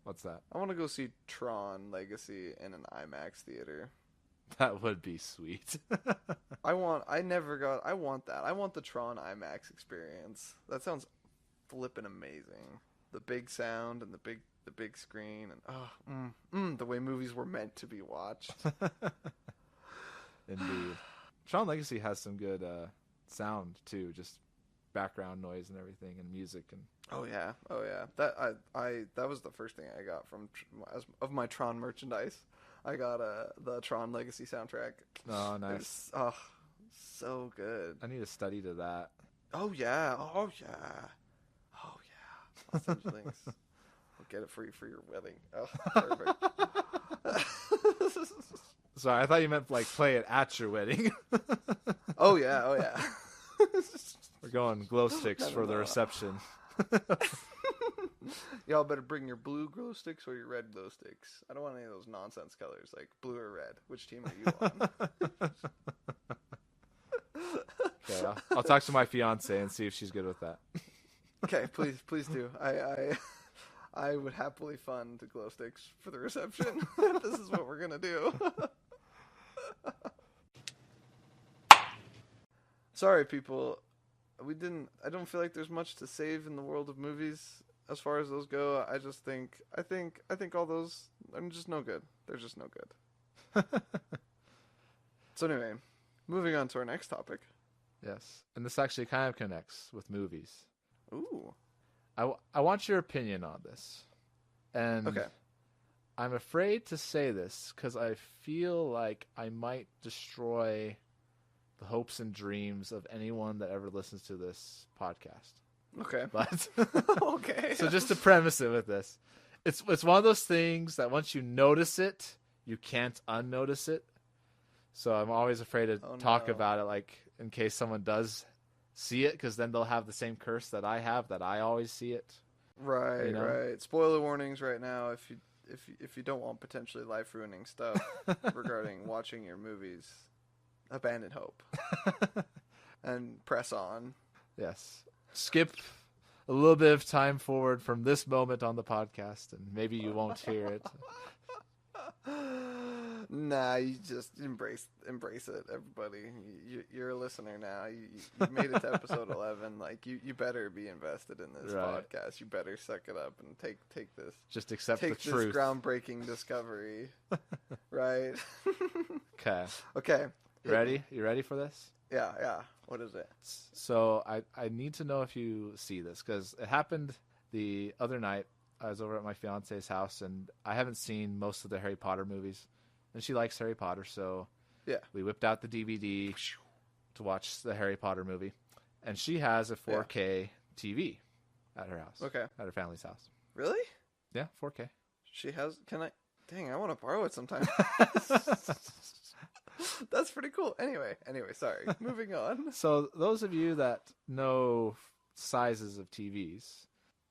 What's that? I want to go see Tron Legacy in an IMAX theater. That would be sweet. I want that. I want the Tron IMAX experience. That sounds flippin' amazing. the big sound and the big screen and the way movies were meant to be watched. Indeed. Tron Legacy has some good sound too, just background noise and everything, and music and. Oh yeah. That was the first thing I got from of my Tron merchandise. I got the Tron Legacy soundtrack. Oh, nice. So good. I need to study to that. Oh yeah. I'll send you links. I'll get it for you for your wedding. Oh, perfect. Sorry, I thought you meant like play it at your wedding. Oh yeah. We're going glow sticks for the reception. Y'all better bring your blue glow sticks or your red glow sticks. I don't want any of those nonsense colors like blue or red. Which team are you on? Okay, I'll talk to my fiance and see if she's good with that. Okay, please do. I would happily fund the glow sticks for the reception. This is what we're gonna do. Sorry, people. I don't feel like there's much to save in the world of movies as far as those go. I think all those are just no good. They're just no good. So anyway, moving on to our next topic. Yes, and this actually kind of connects with movies. Ooh. I want your opinion on this. And okay. I'm afraid to say this because I feel like I might destroy the hopes and dreams of anyone that ever listens to this podcast. Okay. But okay. So just to premise it with this, it's one of those things that once you notice it, you can't unnotice it. So I'm always afraid to talk about it, like in case someone does see it, because then they'll have the same curse that I have, that I always see it. Right, right. Spoiler warnings right now if you don't want potentially life ruining stuff regarding watching your movies. Abandon hope and press on. Yes. Skip a little bit of time forward from this moment on the podcast, and maybe you won't hear it. Nah, you just embrace it, everybody. You're a listener now. You made it to episode 11. Like you better be invested in this podcast. You better suck it up and take this. Just accept the truth. Take this groundbreaking discovery. Right. Okay. Ready? You ready for this? Yeah. What is it? So I need to know if you see this, because it happened the other night. I was over at my fiance's house, and I haven't seen most of the Harry Potter movies, and she likes Harry Potter, so yeah, we whipped out the DVD to watch the Harry Potter movie, and she has a 4K TV at her house. Okay. At her family's house. Really? Yeah, 4K. She has. Can I? Dang, I want to borrow it sometime. That's pretty cool. Anyway, sorry. Moving on. So those of you that know sizes of TVs,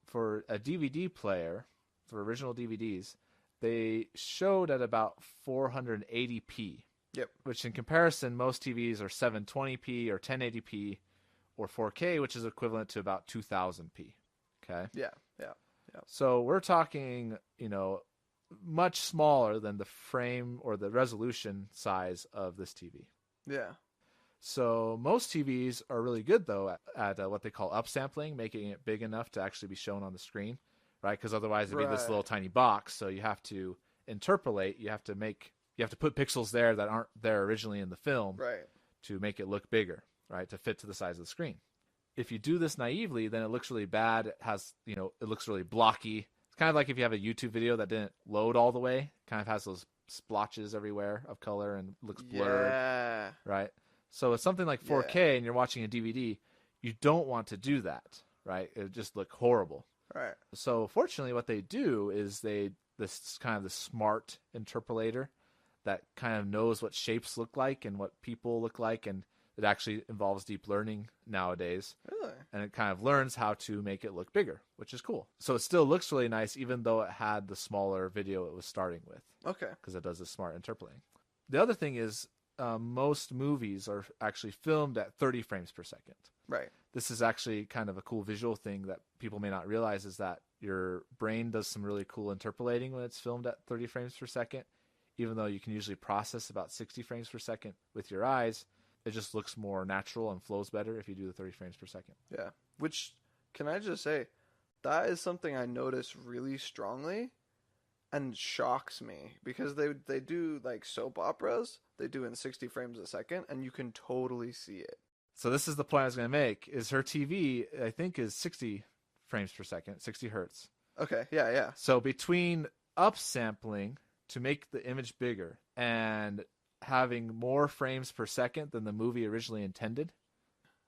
for a DVD player, for original DVDs, they showed at about 480p. Yep. Which in comparison, most TVs are 720p or 1080p or 4K, which is equivalent to about 2000p. Okay? Yeah. So we're talking, much smaller than the frame or the resolution size of this TV. Yeah. So most TVs are really good, though, at what they call upsampling, making it big enough to actually be shown on the screen, right? Because otherwise it'd be this little tiny box. So you have to interpolate. You have to put pixels there that aren't there originally in the film, right, to make it look bigger, right, to fit to the size of the screen. If you do this naively, then it looks really bad. It has, it looks really blocky. It's kind of like if you have a YouTube video that didn't load all the way. It kind of has those splotches everywhere of color and looks blurred, right? So it's something like 4K and you're watching a DVD, you don't want to do that, right? It would just look horrible. Right. So fortunately what they do is this kind of the smart interpolator that kind of knows what shapes look like and what people look like, and it actually involves deep learning nowadays. Really? And it kind of learns how to make it look bigger, which is cool. So it still looks really nice even though it had the smaller video it was starting with. Okay. Because it does the smart interpolating. The other thing is, most movies are actually filmed at 30 frames per second. Right. This is actually kind of a cool visual thing that people may not realize, is that your brain does some really cool interpolating when it's filmed at 30 frames per second. Even though you can usually process about 60 frames per second with your eyes, it just looks more natural and flows better if you do the 30 frames per second. Yeah. Which, can I just say, That is something I notice really strongly and shocks me because they do like soap operas, they do in 60 frames a second, and you can totally see it. So this is the point I was going to make, is her TV, I think, is 60 frames per second, 60 hertz. Okay, yeah. So between upsampling to make the image bigger and having more frames per second than the movie originally intended,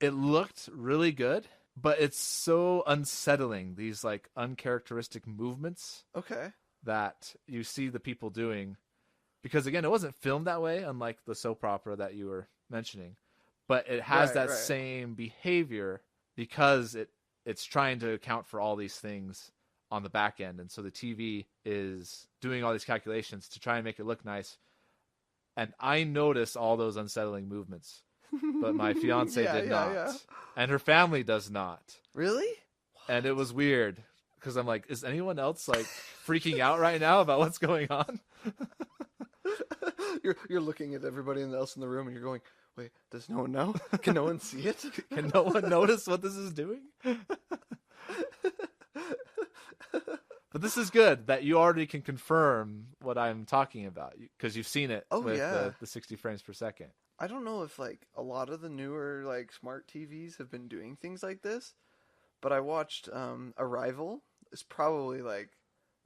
it looked really good, but it's so unsettling, these like uncharacteristic movements Okay. that you see the people doing. Because again, it wasn't filmed that way, unlike the soap opera that you were mentioning. But it has that same behavior because it's trying to account for all these things on the back end. And so the TV is doing all these calculations to try and make it look nice. And I notice all those unsettling movements, but my fiance did not. Yeah. And her family does not. Really? What? And it was weird because I'm like, is anyone else like freaking out right now about what's going on? You're looking at everybody else in the room and you're going, wait, does no one know? Can no one see it? Can no one notice what this is doing? But this is good that you already can confirm what I'm talking about because you've seen it with the 60 frames per second. I don't know if like a lot of the newer like smart TVs have been doing things like this, but I watched Arrival. It's probably like,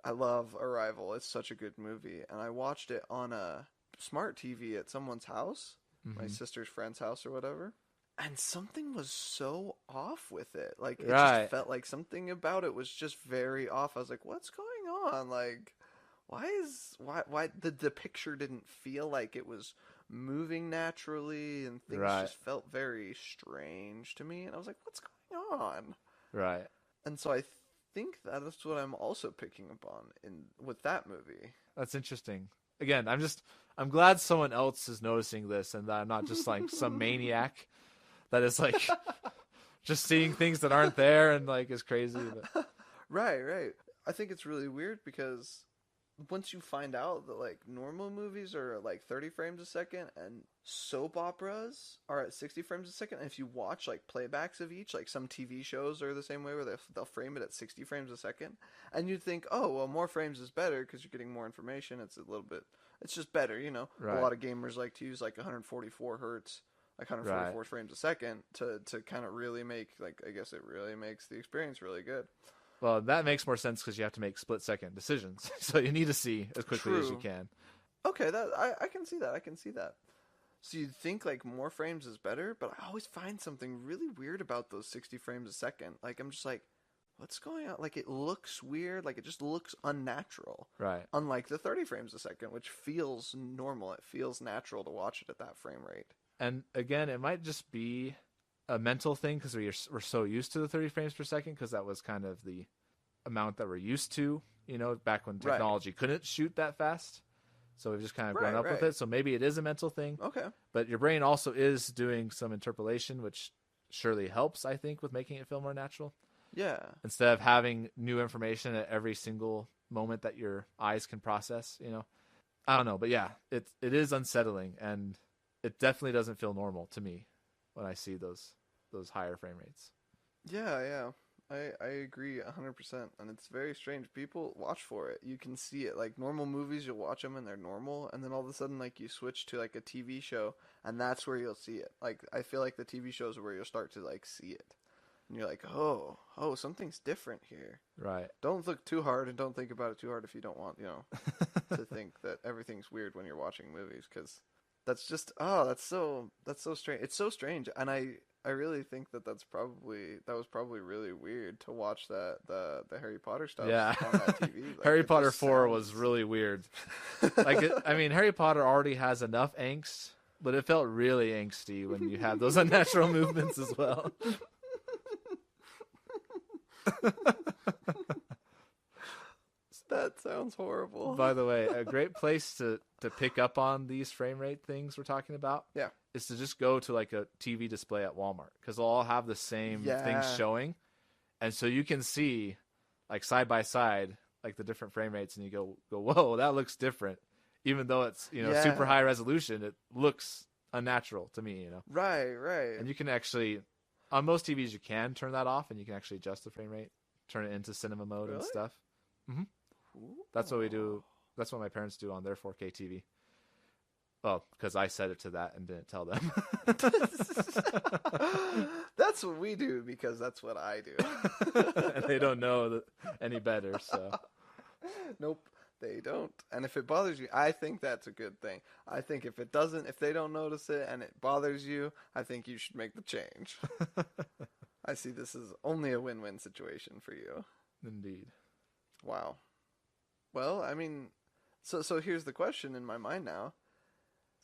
I love Arrival. It's such a good movie. And I watched it on a smart TV at someone's house, my sister's friend's house or whatever. And something was so off with it. Like, it just felt like something about it was just very off. I was like, what's going on? Like, why the picture didn't feel like it was moving naturally, and things just felt very strange to me. And I was like, what's going on? Right. And so I think that's what I'm also picking up on with that movie. That's interesting. Again, I'm glad someone else is noticing this and that I'm not just like some maniac that is like just seeing things that aren't there and like is crazy. But... Right. I think it's really weird because once you find out that like normal movies are like 30 frames a second and soap operas are at 60 frames a second, and if you watch like playbacks of each, like some TV shows are the same way where they'll frame it at 60 frames a second, and you'd think, oh well, more frames is better because you're getting more information. It's just better, you know. Right. A lot of gamers like to use like 144 hertz, like 144 frames a second to kind of really make, like, I guess it really makes the experience really good. Well, that makes more sense because you have to make split-second decisions. So you need to see as quickly as you can. Okay, I can see that. So you'd think, like, more frames is better, but I always find something really weird about those 60 frames a second. Like, I'm just like, what's going on? Like, it looks weird. Like, it just looks unnatural. Right. Unlike the 30 frames a second, which feels normal. It feels natural to watch it at that frame rate. And, again, it might just be a mental thing because we're so used to the 30 frames per second because that was kind of the amount that we're used to, you know, back when technology couldn't shoot that fast. So we've just kind of grown up with it. So maybe it is a mental thing. Okay. But your brain also is doing some interpolation, which surely helps, I think, with making it feel more natural. Yeah. Instead of having new information at every single moment that your eyes can process, you know. I don't know, but yeah, it is unsettling, and it definitely doesn't feel normal to me when I see those higher frame rates. Yeah. I agree 100%, and it's very strange. People watch for it. You can see it. Like, normal movies, you'll watch them and they're normal, and then all of a sudden, like, you switch to, like, a TV show, and that's where you'll see it. Like, I feel like the TV shows are where you'll start to, like, see it. And you're like, oh, something's different here. Right. Don't look too hard, and don't think about it too hard if you don't want, you know, to think that everything's weird when you're watching movies, because that's just, that's so strange. It's so strange, and I really think that was probably really weird to watch the Harry Potter stuff on that TV. Like, Harry Potter 4 was really weird. Like, Harry Potter already has enough angst, but it felt really angsty when you have those unnatural movements as well. That sounds horrible. By the way, a great place to pick up on these frame rate things we're talking about is to just go to like a TV display at Walmart, because they'll all have the same things showing. And so you can see like side by side, like the different frame rates, and you go, whoa, that looks different. Even though it's, you know, super high resolution, it looks unnatural to me, you know? Right. And you can actually, on most TVs, you can turn that off and you can actually adjust the frame rate turn it into cinema mode and Really? stuff. Hmm. That's what we do. That's what my parents do on their 4K TV. Well, because I set it to that and didn't tell them. That's what we do because that's what I do. And they don't know any better, so. Nope, they don't. And if it bothers you, I think that's a good thing. I think if they don't notice it and it bothers you, I think you should make the change. I see this as only a win-win situation for you. Indeed. Wow. Well, I mean, so here's the question in my mind now.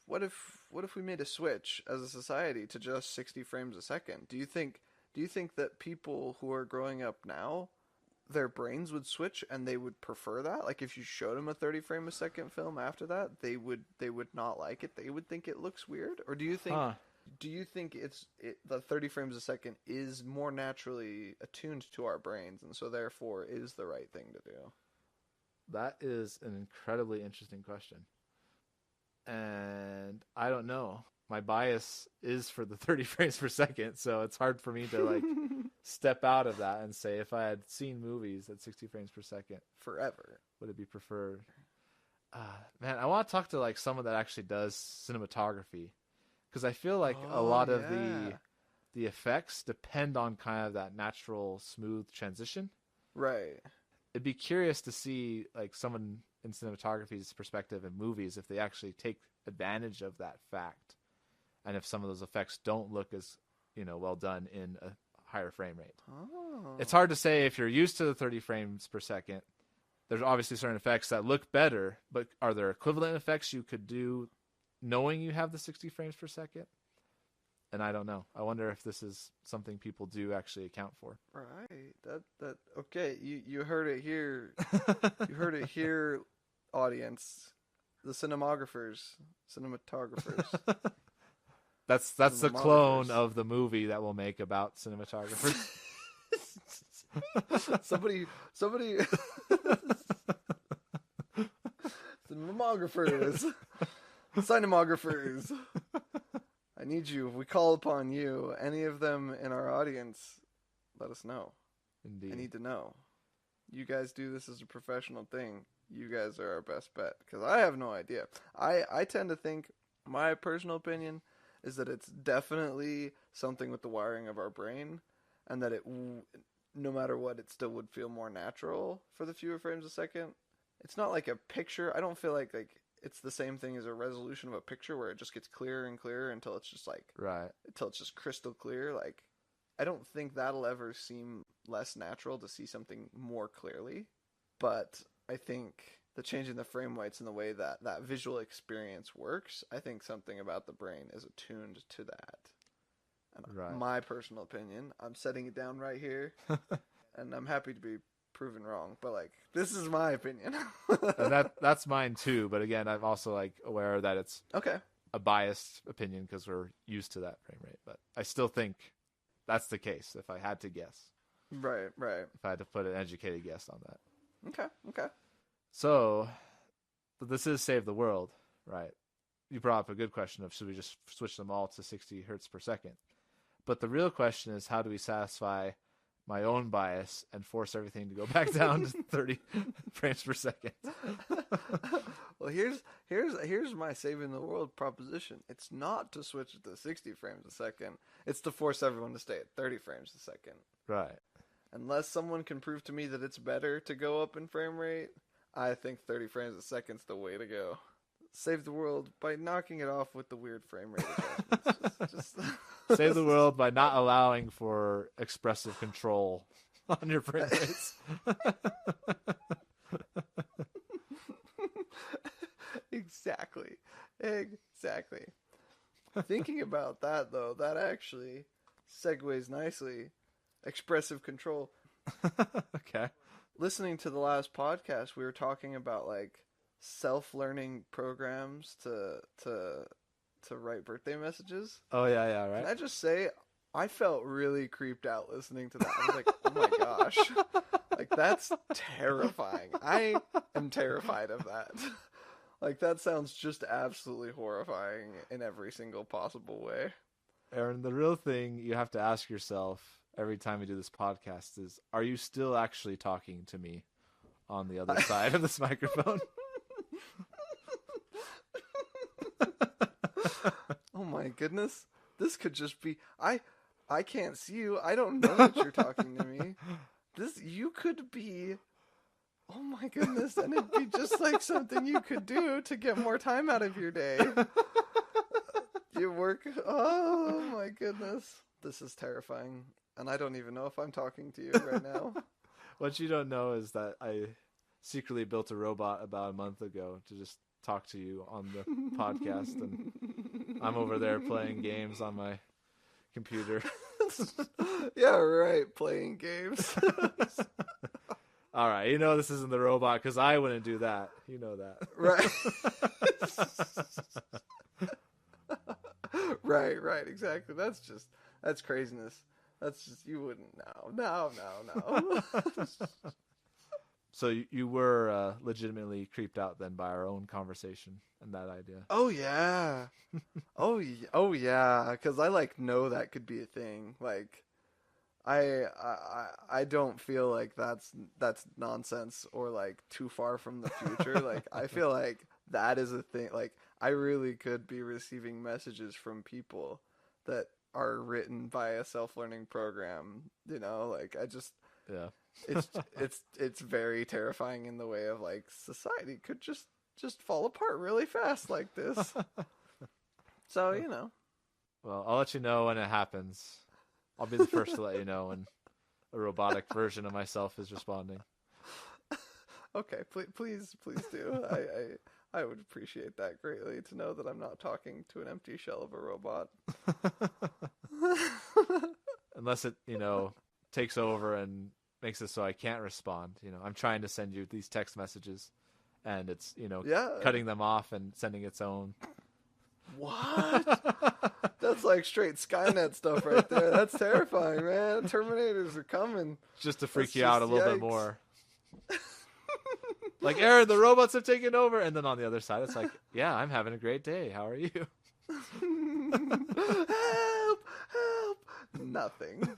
What if we made a switch as a society to just 60 frames a second? Do you think that people who are growing up now, their brains would switch and they would prefer that? Like if you showed them a 30 frame a second film after that, they would not like it. They would think it looks weird? Or do you think the 30 frames a second is more naturally attuned to our brains and so therefore is the right thing to do? That is an incredibly interesting question. And I don't know. My bias is for the 30 frames per second, so it's hard for me to like step out of that and say if I had seen movies at 60 frames per second Forever, would it be preferred? Man, I want to talk to like someone that actually does cinematography, because I feel like a lot of the effects depend on kind of that natural smooth transition. Right. It'd be curious to see like someone in cinematography's perspective in movies if they actually take advantage of that fact, and if some of those effects don't look as well done in a higher frame rate. Oh. It's hard to say if you're used to the 30 frames per second. There's obviously certain effects that look better, but are there equivalent effects you could do knowing you have the 60 frames per second? And I don't know. I wonder if this is something people do actually account for. Right. That okay. You heard it here. You heard it here, audience. The cinemographers. That's the clone of the movie that we'll make about cinematographers. somebody cinemographers. I need you. We call upon you. Any of them in our audience, let us know. Indeed. I need to know. You guys do this as a professional thing. You guys are our best bet, because I have no idea. I tend to think, my personal opinion is that it's definitely something with the wiring of our brain, and that no matter what, it still would feel more natural for the fewer frames a second. It's not like a picture. I don't feel like it's the same thing as a resolution of a picture where it just gets clearer and clearer until it's just until it's just crystal clear. Like, I don't think that'll ever seem less natural to see something more clearly. But I think the change in the frame rates and the way that visual experience works, I think something about the brain is attuned to that. And my personal opinion, I'm setting it down right here, and I'm happy to be proven wrong, but like, this is my opinion. And that's mine too, but again, I'm also like aware that it's a biased opinion because we're used to that frame rate, but I still think that's the case if I had to guess. Right. If I had to put an educated guess on that. Okay. So, but this is Save the World, right? You brought up a good question of should we just switch them all to 60 hertz per second? But the real question is, how do we satisfy my own bias and force everything to go back down to 30 frames per second? Well, here's my saving the world proposition. It's not to switch it to 60 frames a second. It's to force everyone to stay at 30 frames a second. Right. Unless someone can prove to me that it's better to go up in frame rate, I think 30 frames a second's the way to go. Save the world by knocking it off with the weird frame rate adjustments. just Save the world by not allowing for expressive control on your frame rates. Exactly. Thinking about that, though, that actually segues nicely. Expressive control. Okay. Listening to the last podcast, we were talking about like self-learning programs to write birthday messages. Oh yeah, right. Can I just say, I felt really creeped out listening to that. I was like, oh my gosh, like that's terrifying. I am terrified of that. Like, that sounds just absolutely horrifying in every single possible way. Aaron, the real thing you have to ask yourself every time we do this podcast is, are you still actually talking to me on the other side of this microphone? Oh my goodness. This could just be I can't see you. I don't know that you're talking to me. You could be, oh my goodness, and it'd be just like something you could do to get more time out of your day. You work, oh my goodness. This is terrifying. And I don't even know if I'm talking to you right now. What you don't know is that I secretly built a robot about a month ago to just talk to you on the podcast, and I'm over there playing games on my computer. Yeah, right, playing games. All right, you know this isn't the robot because I wouldn't do that. You know that. Right. Right, exactly. That's craziness. That's just, you wouldn't know. No. So you were legitimately creeped out then by our own conversation and that idea. Oh yeah. Oh yeah, because I like know that could be a thing. Like I don't feel like that's nonsense or like too far from the future. Like I feel like that is a thing. Like I really could be receiving messages from people that are written by a self-learning program, you know, like I just, yeah, it's very terrifying in the way of like society could just fall apart really fast like this. So, you know, well, I'll let you know when it happens. I'll be the first to let you know when a robotic version of myself is responding. Okay, please do. I would appreciate that greatly, to know that I'm not talking to an empty shell of a robot. Unless it, you know, takes over and makes it so I can't respond. You know, I'm trying to send you these text messages and it's, you know, cutting them off and sending its own. What? That's like straight Skynet stuff right there. That's terrifying, man. Terminators are coming. Just to freak you out a little bit more. Like, Aaron, the robots have taken over. And then on the other side, it's like, yeah, I'm having a great day. How are you? Help. Nothing.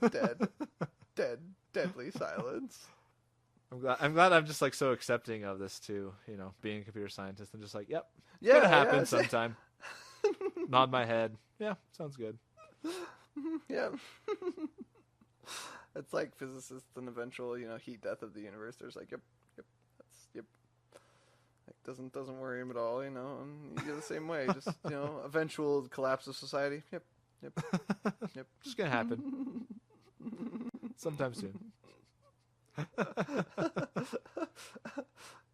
Deadly silence. I'm glad I'm just like so accepting of this too. You know, being a computer scientist. I'm just like, yep, it's yeah, gonna happen sometime. Nod my head. Yeah, sounds good. Yeah. It's like physicists and eventual, you know, heat death of the universe. There's like, yep. Like doesn't worry him at all, you know. And you go the same way. Just, you know, eventual collapse of society. Yep. Just gonna happen sometime soon.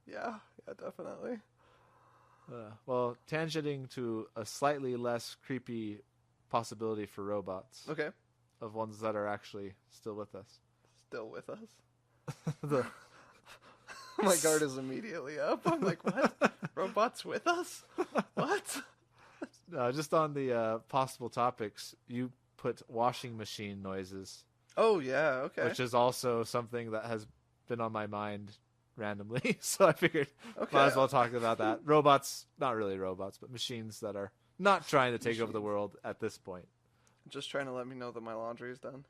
Yeah, definitely. Well, tangenting to a slightly less creepy possibility for robots. Okay. Of ones that are actually still with us. Still with us? My guard is immediately up. I'm like, what? Robots with us? What? Just on the possible topics, you put washing machine noises. Oh, yeah, okay. Which is also something that has been on my mind randomly. So I figured might as well talk about that. Robots, not really robots, but machines that are not trying to take over the world at this point. Just trying to let me know that my laundry is done.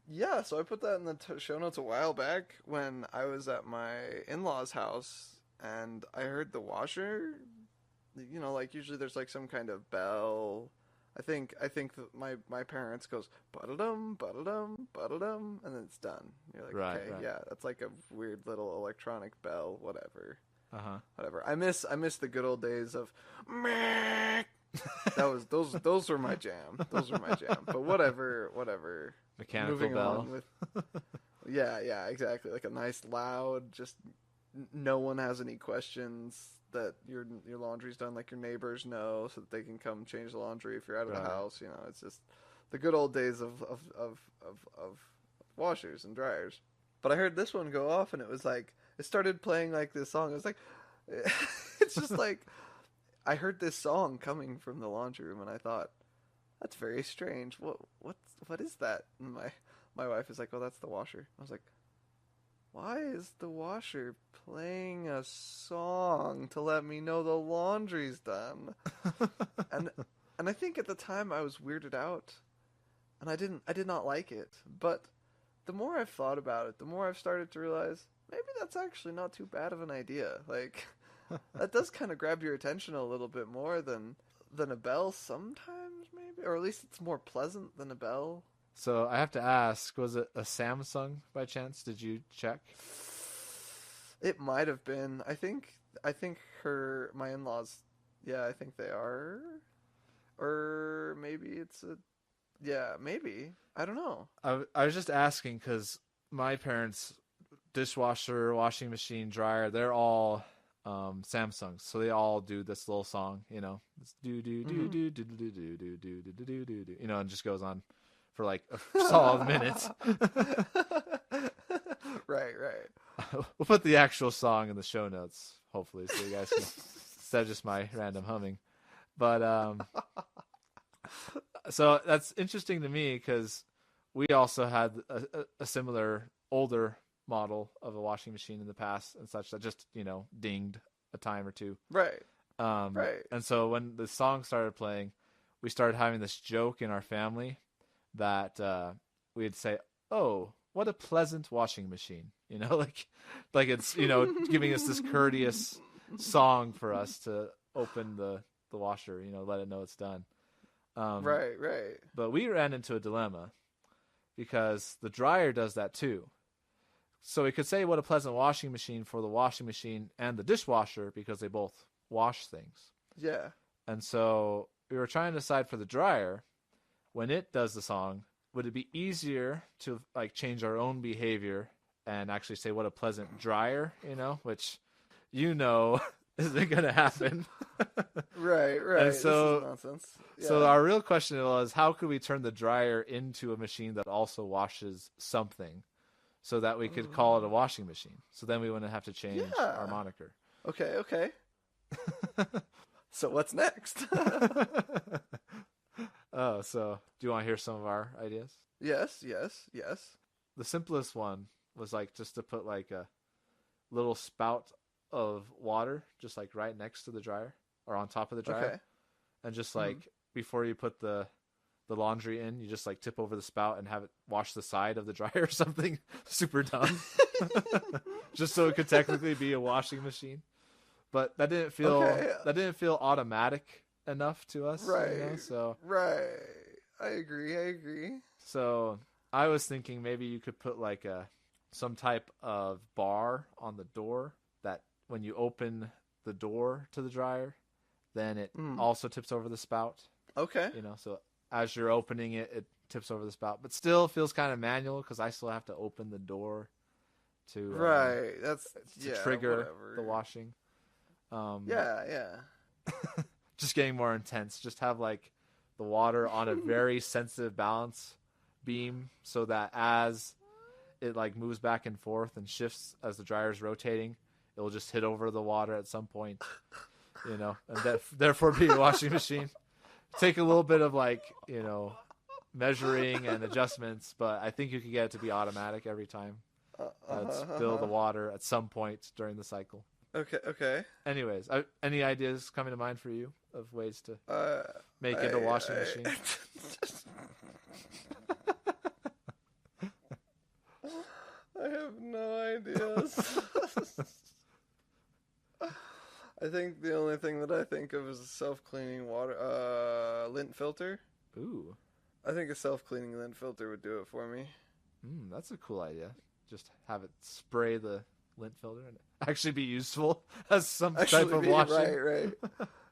Yeah, so I put that in the show notes a while back when I was at my in-laws' house and I heard the washer, you know, like usually there's like some kind of bell. I think that my parents goes ba-da-dum, ba-da-dum, ba-da-dum, and then it's done. You're like, right, okay, right. Yeah, that's like a weird little electronic bell, whatever. Whatever. I miss the good old days of meh. Those were my jam. But whatever. Mechanical Moving bell. on with yeah, exactly. Like a nice loud, just no one has any questions that your laundry's done. Like your neighbors know, so that they can come change the laundry if you're out of the house. You know, it's just the good old days of washers and dryers. But I heard this one go off, and it was like it started playing like this song. It was like it's just like. I heard this song coming from the laundry room, and I thought, "That's very strange. What is that?" And my wife is like, "Oh, that's the washer." I was like, "Why is the washer playing a song to let me know the laundry's done?" and I think at the time I was weirded out, and I did not like it. But the more I've thought about it, the more I've started to realize maybe that's actually not too bad of an idea. Like, that does kind of grab your attention a little bit more than a bell sometimes, maybe, or at least it's more pleasant than a bell. So I have to ask, was it a Samsung by chance? Did you check? It might have been. I think my in-laws, yeah, I think they are. Or maybe it's maybe. I don't know. I was just asking because my parents' dishwasher, washing machine, dryer, they're all Samsungs. So they all do this little song, it's do do do do do do do do do do do do do, and just goes on for like a solid minute. Right. We'll put the actual song in the show notes, hopefully, so you guys can instead of just my random humming. But so that's interesting to me because we also had a similar older model of a washing machine in the past and such that just dinged a time or two. Right. Right. And so when the song started playing, we started having this joke in our family that we'd say, "Oh, what a pleasant washing machine," like it's giving us this courteous song for us to open the washer, let it know it's done. Right. But we ran into a dilemma because the dryer does that too. So we could say what a pleasant washing machine for the washing machine and the dishwasher because they both wash things. Yeah. And so we were trying to decide for the dryer, when it does the song, would it be easier to like change our own behavior and actually say what a pleasant dryer, which isn't going to happen. Right. And so, this is nonsense. Yeah. So our real question was, how could we turn the dryer into a machine that also washes something so that we could call it a washing machine? So then we wouldn't have to change our moniker. Okay. So what's next? Oh, so do you want to hear some of our ideas? Yes. The simplest one was like just to put like a little spout of water just like right next to the dryer or on top of the dryer. Okay. And just like before you put the laundry in, you just like tip over the spout and have it wash the side of the dryer or something super dumb. Just so it could technically be a washing machine. But that didn't feel automatic enough to us. Right. So right. I agree. So I was thinking maybe you could put like some type of bar on the door that when you open the door to the dryer, then it also tips over the spout. Okay. So as you're opening it, it tips over the spout, but still feels kind of manual because I still have to open the door to trigger the washing. Yeah. Just getting more intense. Just have like the water on a very sensitive balance beam so that as it like moves back and forth and shifts as the dryer's rotating, it will just hit over the water at some point, and therefore be a washing machine. Take a little bit of like, measuring and adjustments, but I think you can get it to be automatic every time. Fill the water at some point during the cycle. Okay. Anyways, any ideas coming to mind for you of ways to make it a washing machine? I have no ideas. I think the only thing that I think of is a self-cleaning lint filter. Ooh. I think a self-cleaning lint filter would do it for me. That's a cool idea. Just have it spray the lint filter and actually be useful as some type of washing. Right.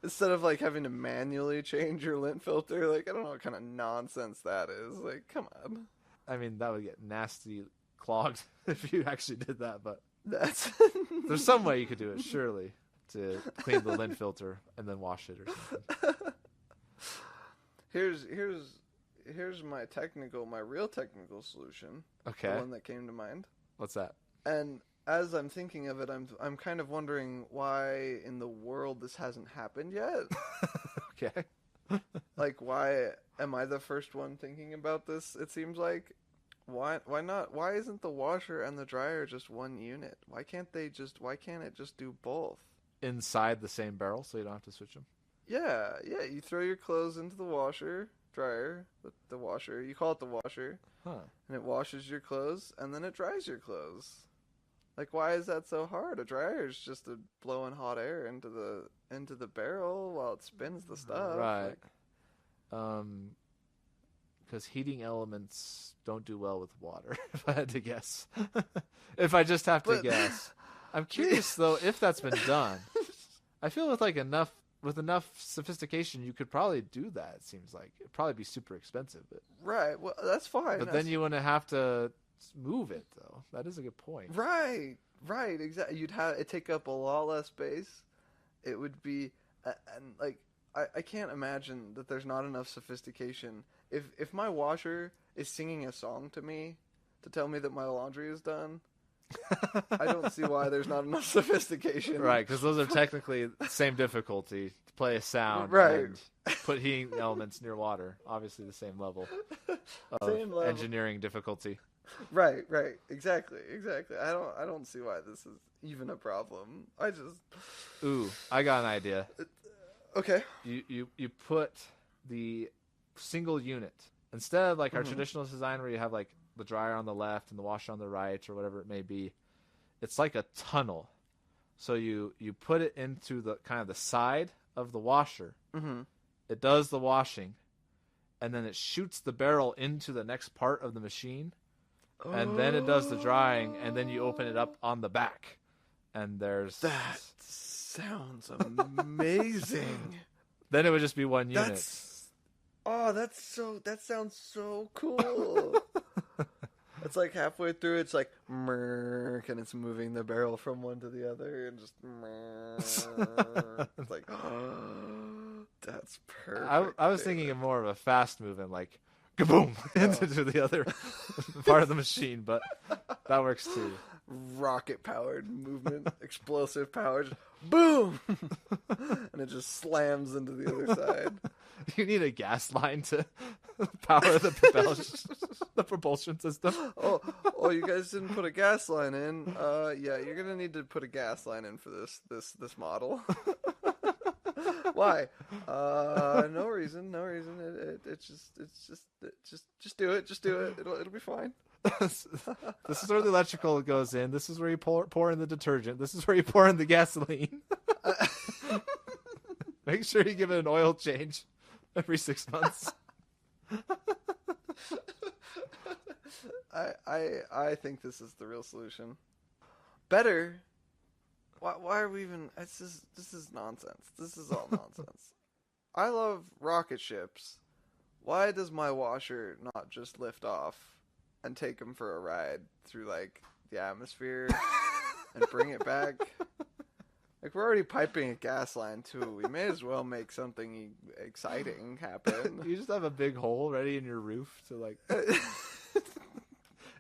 Instead of like having to manually change your lint filter, like I don't know what kind of nonsense that is. Like, come on. I mean, that would get nasty clogged if you actually did that, but there's some way you could do it, surely, to clean the lint filter and then wash it or something. Here's my real technical solution. Okay. The one that came to mind. What's that? And as I'm thinking of it, I'm kind of wondering why in the world this hasn't happened yet. Okay. Like, why am I the first one thinking about this? It seems like why not? Why isn't the washer and the dryer just one unit? Why can't it just do both? Inside the same barrel, so you don't have to switch them. Yeah. You throw your clothes into the washer, dryer, the washer. You call it the washer, Huh. and it washes your clothes, and then it dries your clothes. Like, why is that so hard? A dryer is just blowing hot air into the barrel while it spins the stuff. Right. Like, Because heating elements don't do well with water, if I had to guess. If I just have to guess. I'm curious, though, if that's been done. I feel with enough sophistication, you could probably do that, it seems like. It'd probably be super expensive. But, right. Well, that's fine. but then you wouldn't have to move it, though. That is a good point. Right. Exactly. You'd have it take up a lot less space. It would be, and like, I can't imagine that there's not enough sophistication. If my washer is singing a song to me to tell me that my laundry is done, I don't see why there's not enough sophistication. Right, because those are technically the same difficulty to play a sound Right. and put heating elements near water. Obviously, the same level of Same level. engineering difficulty. Right. Exactly. I don't see why this is even a problem. Ooh, I got an idea. Okay. You put the single unit instead of like our Mhm. traditional design where you have like the dryer on the left and the washer on the right or whatever it may be. It's like a tunnel. So you put it into the kind of the side of the washer. Mm-hmm. It does the washing, and then it shoots the barrel into the next part of the machine, and then it does the drying, and then you open it up on the back, and there's That sounds amazing. then it would just be one unit. That sounds so cool. It's like halfway through, it's like merk, and it's moving the barrel from one to the other, and just merk. It's like, that's perfect. I was thinking of more of a fast movement, like kaboom into the other part of the machine, but that works too. Rocket powered movement, explosive powered, boom, and it just slams into the other side. You need a gas line to power the propulsion system. Oh, you guys didn't put a gas line in. Yeah, you're gonna need to put a gas line in for this model. Why? No reason. It's just do it. Just do it. It'll be fine. This is where the electrical goes in. This is where you pour in the detergent. This is where you pour in the gasoline. Make sure you give it an oil change every 6 months. I think this is the real solution. Better. Why are we even? This is nonsense. This is all nonsense. I love rocket ships. Why does my washer not just lift off and take him for a ride through like the atmosphere and bring it back? Like, we're already piping a gas line too. We may as well make something exciting happen. You just have a big hole ready in your roof to like.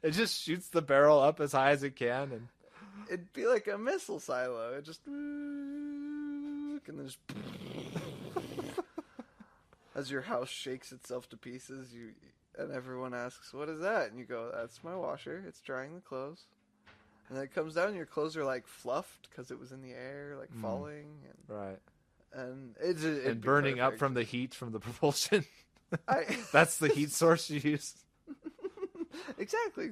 It just shoots the barrel up as high as it can, and it'd be like a missile silo. It just and then just as your house shakes itself to pieces, and everyone asks, "What is that?" And you go, "That's my washer. It's drying the clothes." And then it comes down, and your clothes are like fluffed because it was in the air, like falling, and right, and it'd burning be up perfect. from the heat from the propulsion. I That's the heat source you use. Exactly.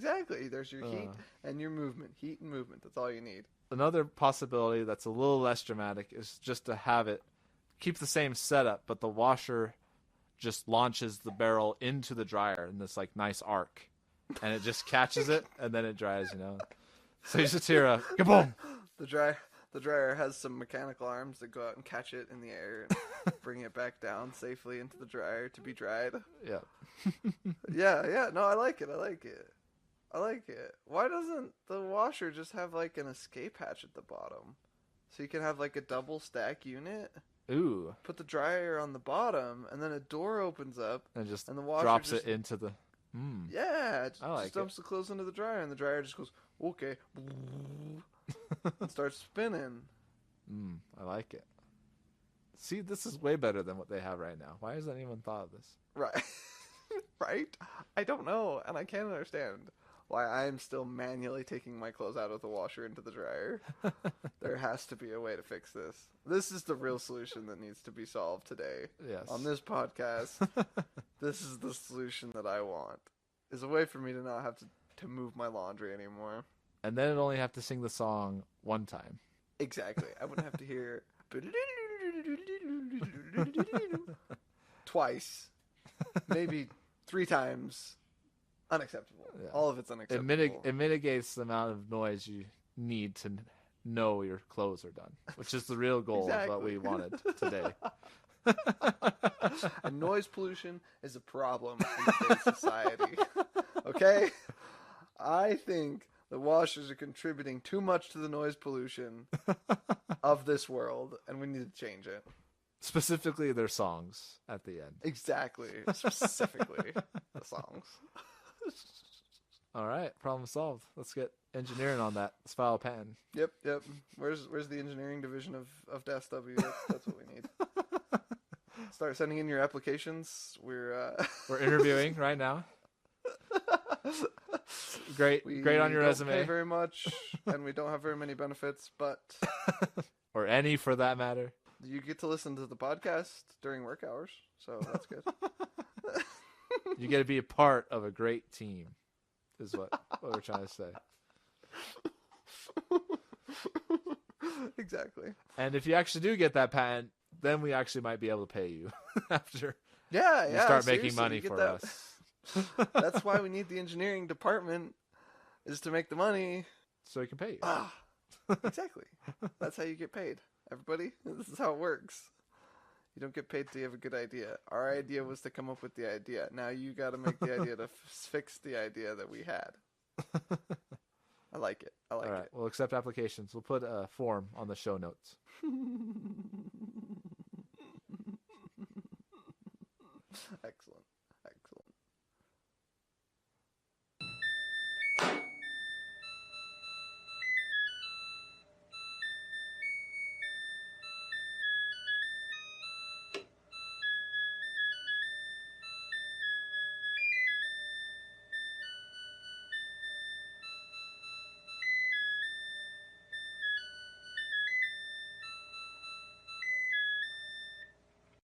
There's your heat and your movement. Heat and movement. That's all you need. Another possibility that's a little less dramatic is just to have it keep the same setup, but the washer just launches the barrel into the dryer in this like nice arc, and it just catches it, and then it dries. So you just hear a kaboom. The dryer has some mechanical arms that go out and catch it in the air and bring it back down safely into the dryer to be dried. Yeah. Yeah. No, I like it. Why doesn't the washer just have like an escape hatch at the bottom? So you can have like a double stack unit. Ooh. Put the dryer on the bottom, and then a door opens up. And just the washer drops it into the... Yeah, it I like just dumps the clothes into the dryer, and the dryer just goes, okay, and starts spinning. I like it. See, this is way better than what they have right now. Why hasn't anyone thought of this? Right. Right? I don't know, and I can't understand why I am still manually taking my clothes out of the washer into the dryer. There has to be a way to fix this. This is the real solution that needs to be solved today. Yes. On this podcast, this is the solution that I want. Is a way for me to not have to move my laundry anymore. And then it'd only have to sing the song one time. Exactly. I wouldn't have to hear twice, maybe 3 times. Unacceptable. Yeah. All of it's unacceptable. It mitigates the amount of noise you need to know your clothes are done, which is the real goal of what we wanted today. And noise pollution is a problem in today's society. Okay? I think the washers are contributing too much to the noise pollution of this world, and we need to change it. Specifically their songs at the end. Exactly. Specifically the songs. All right, problem solved. Let's get engineering on that. Let's file a patent. Yep. Where's the engineering division of DASW? That's what we need. Start sending in your applications. We're interviewing right now. Great on your resume. We don't pay very much, and we don't have very many benefits, but or any for that matter. You get to listen to the podcast during work hours, so that's good. You get to be a part of a great team, is what we're trying to say. Exactly. And if you actually do get that patent, then we actually might be able to pay you after you start making money for us. That's why we need the engineering department, is to make the money. So we can pay you. Exactly. That's how you get paid. Everybody, this is how it works. You don't get paid till you have a good idea. Our idea was to come up with the idea. Now you got to make the idea to fix the idea that we had. I like it. All right. We'll accept applications. We'll put a form on the show notes. Excellent.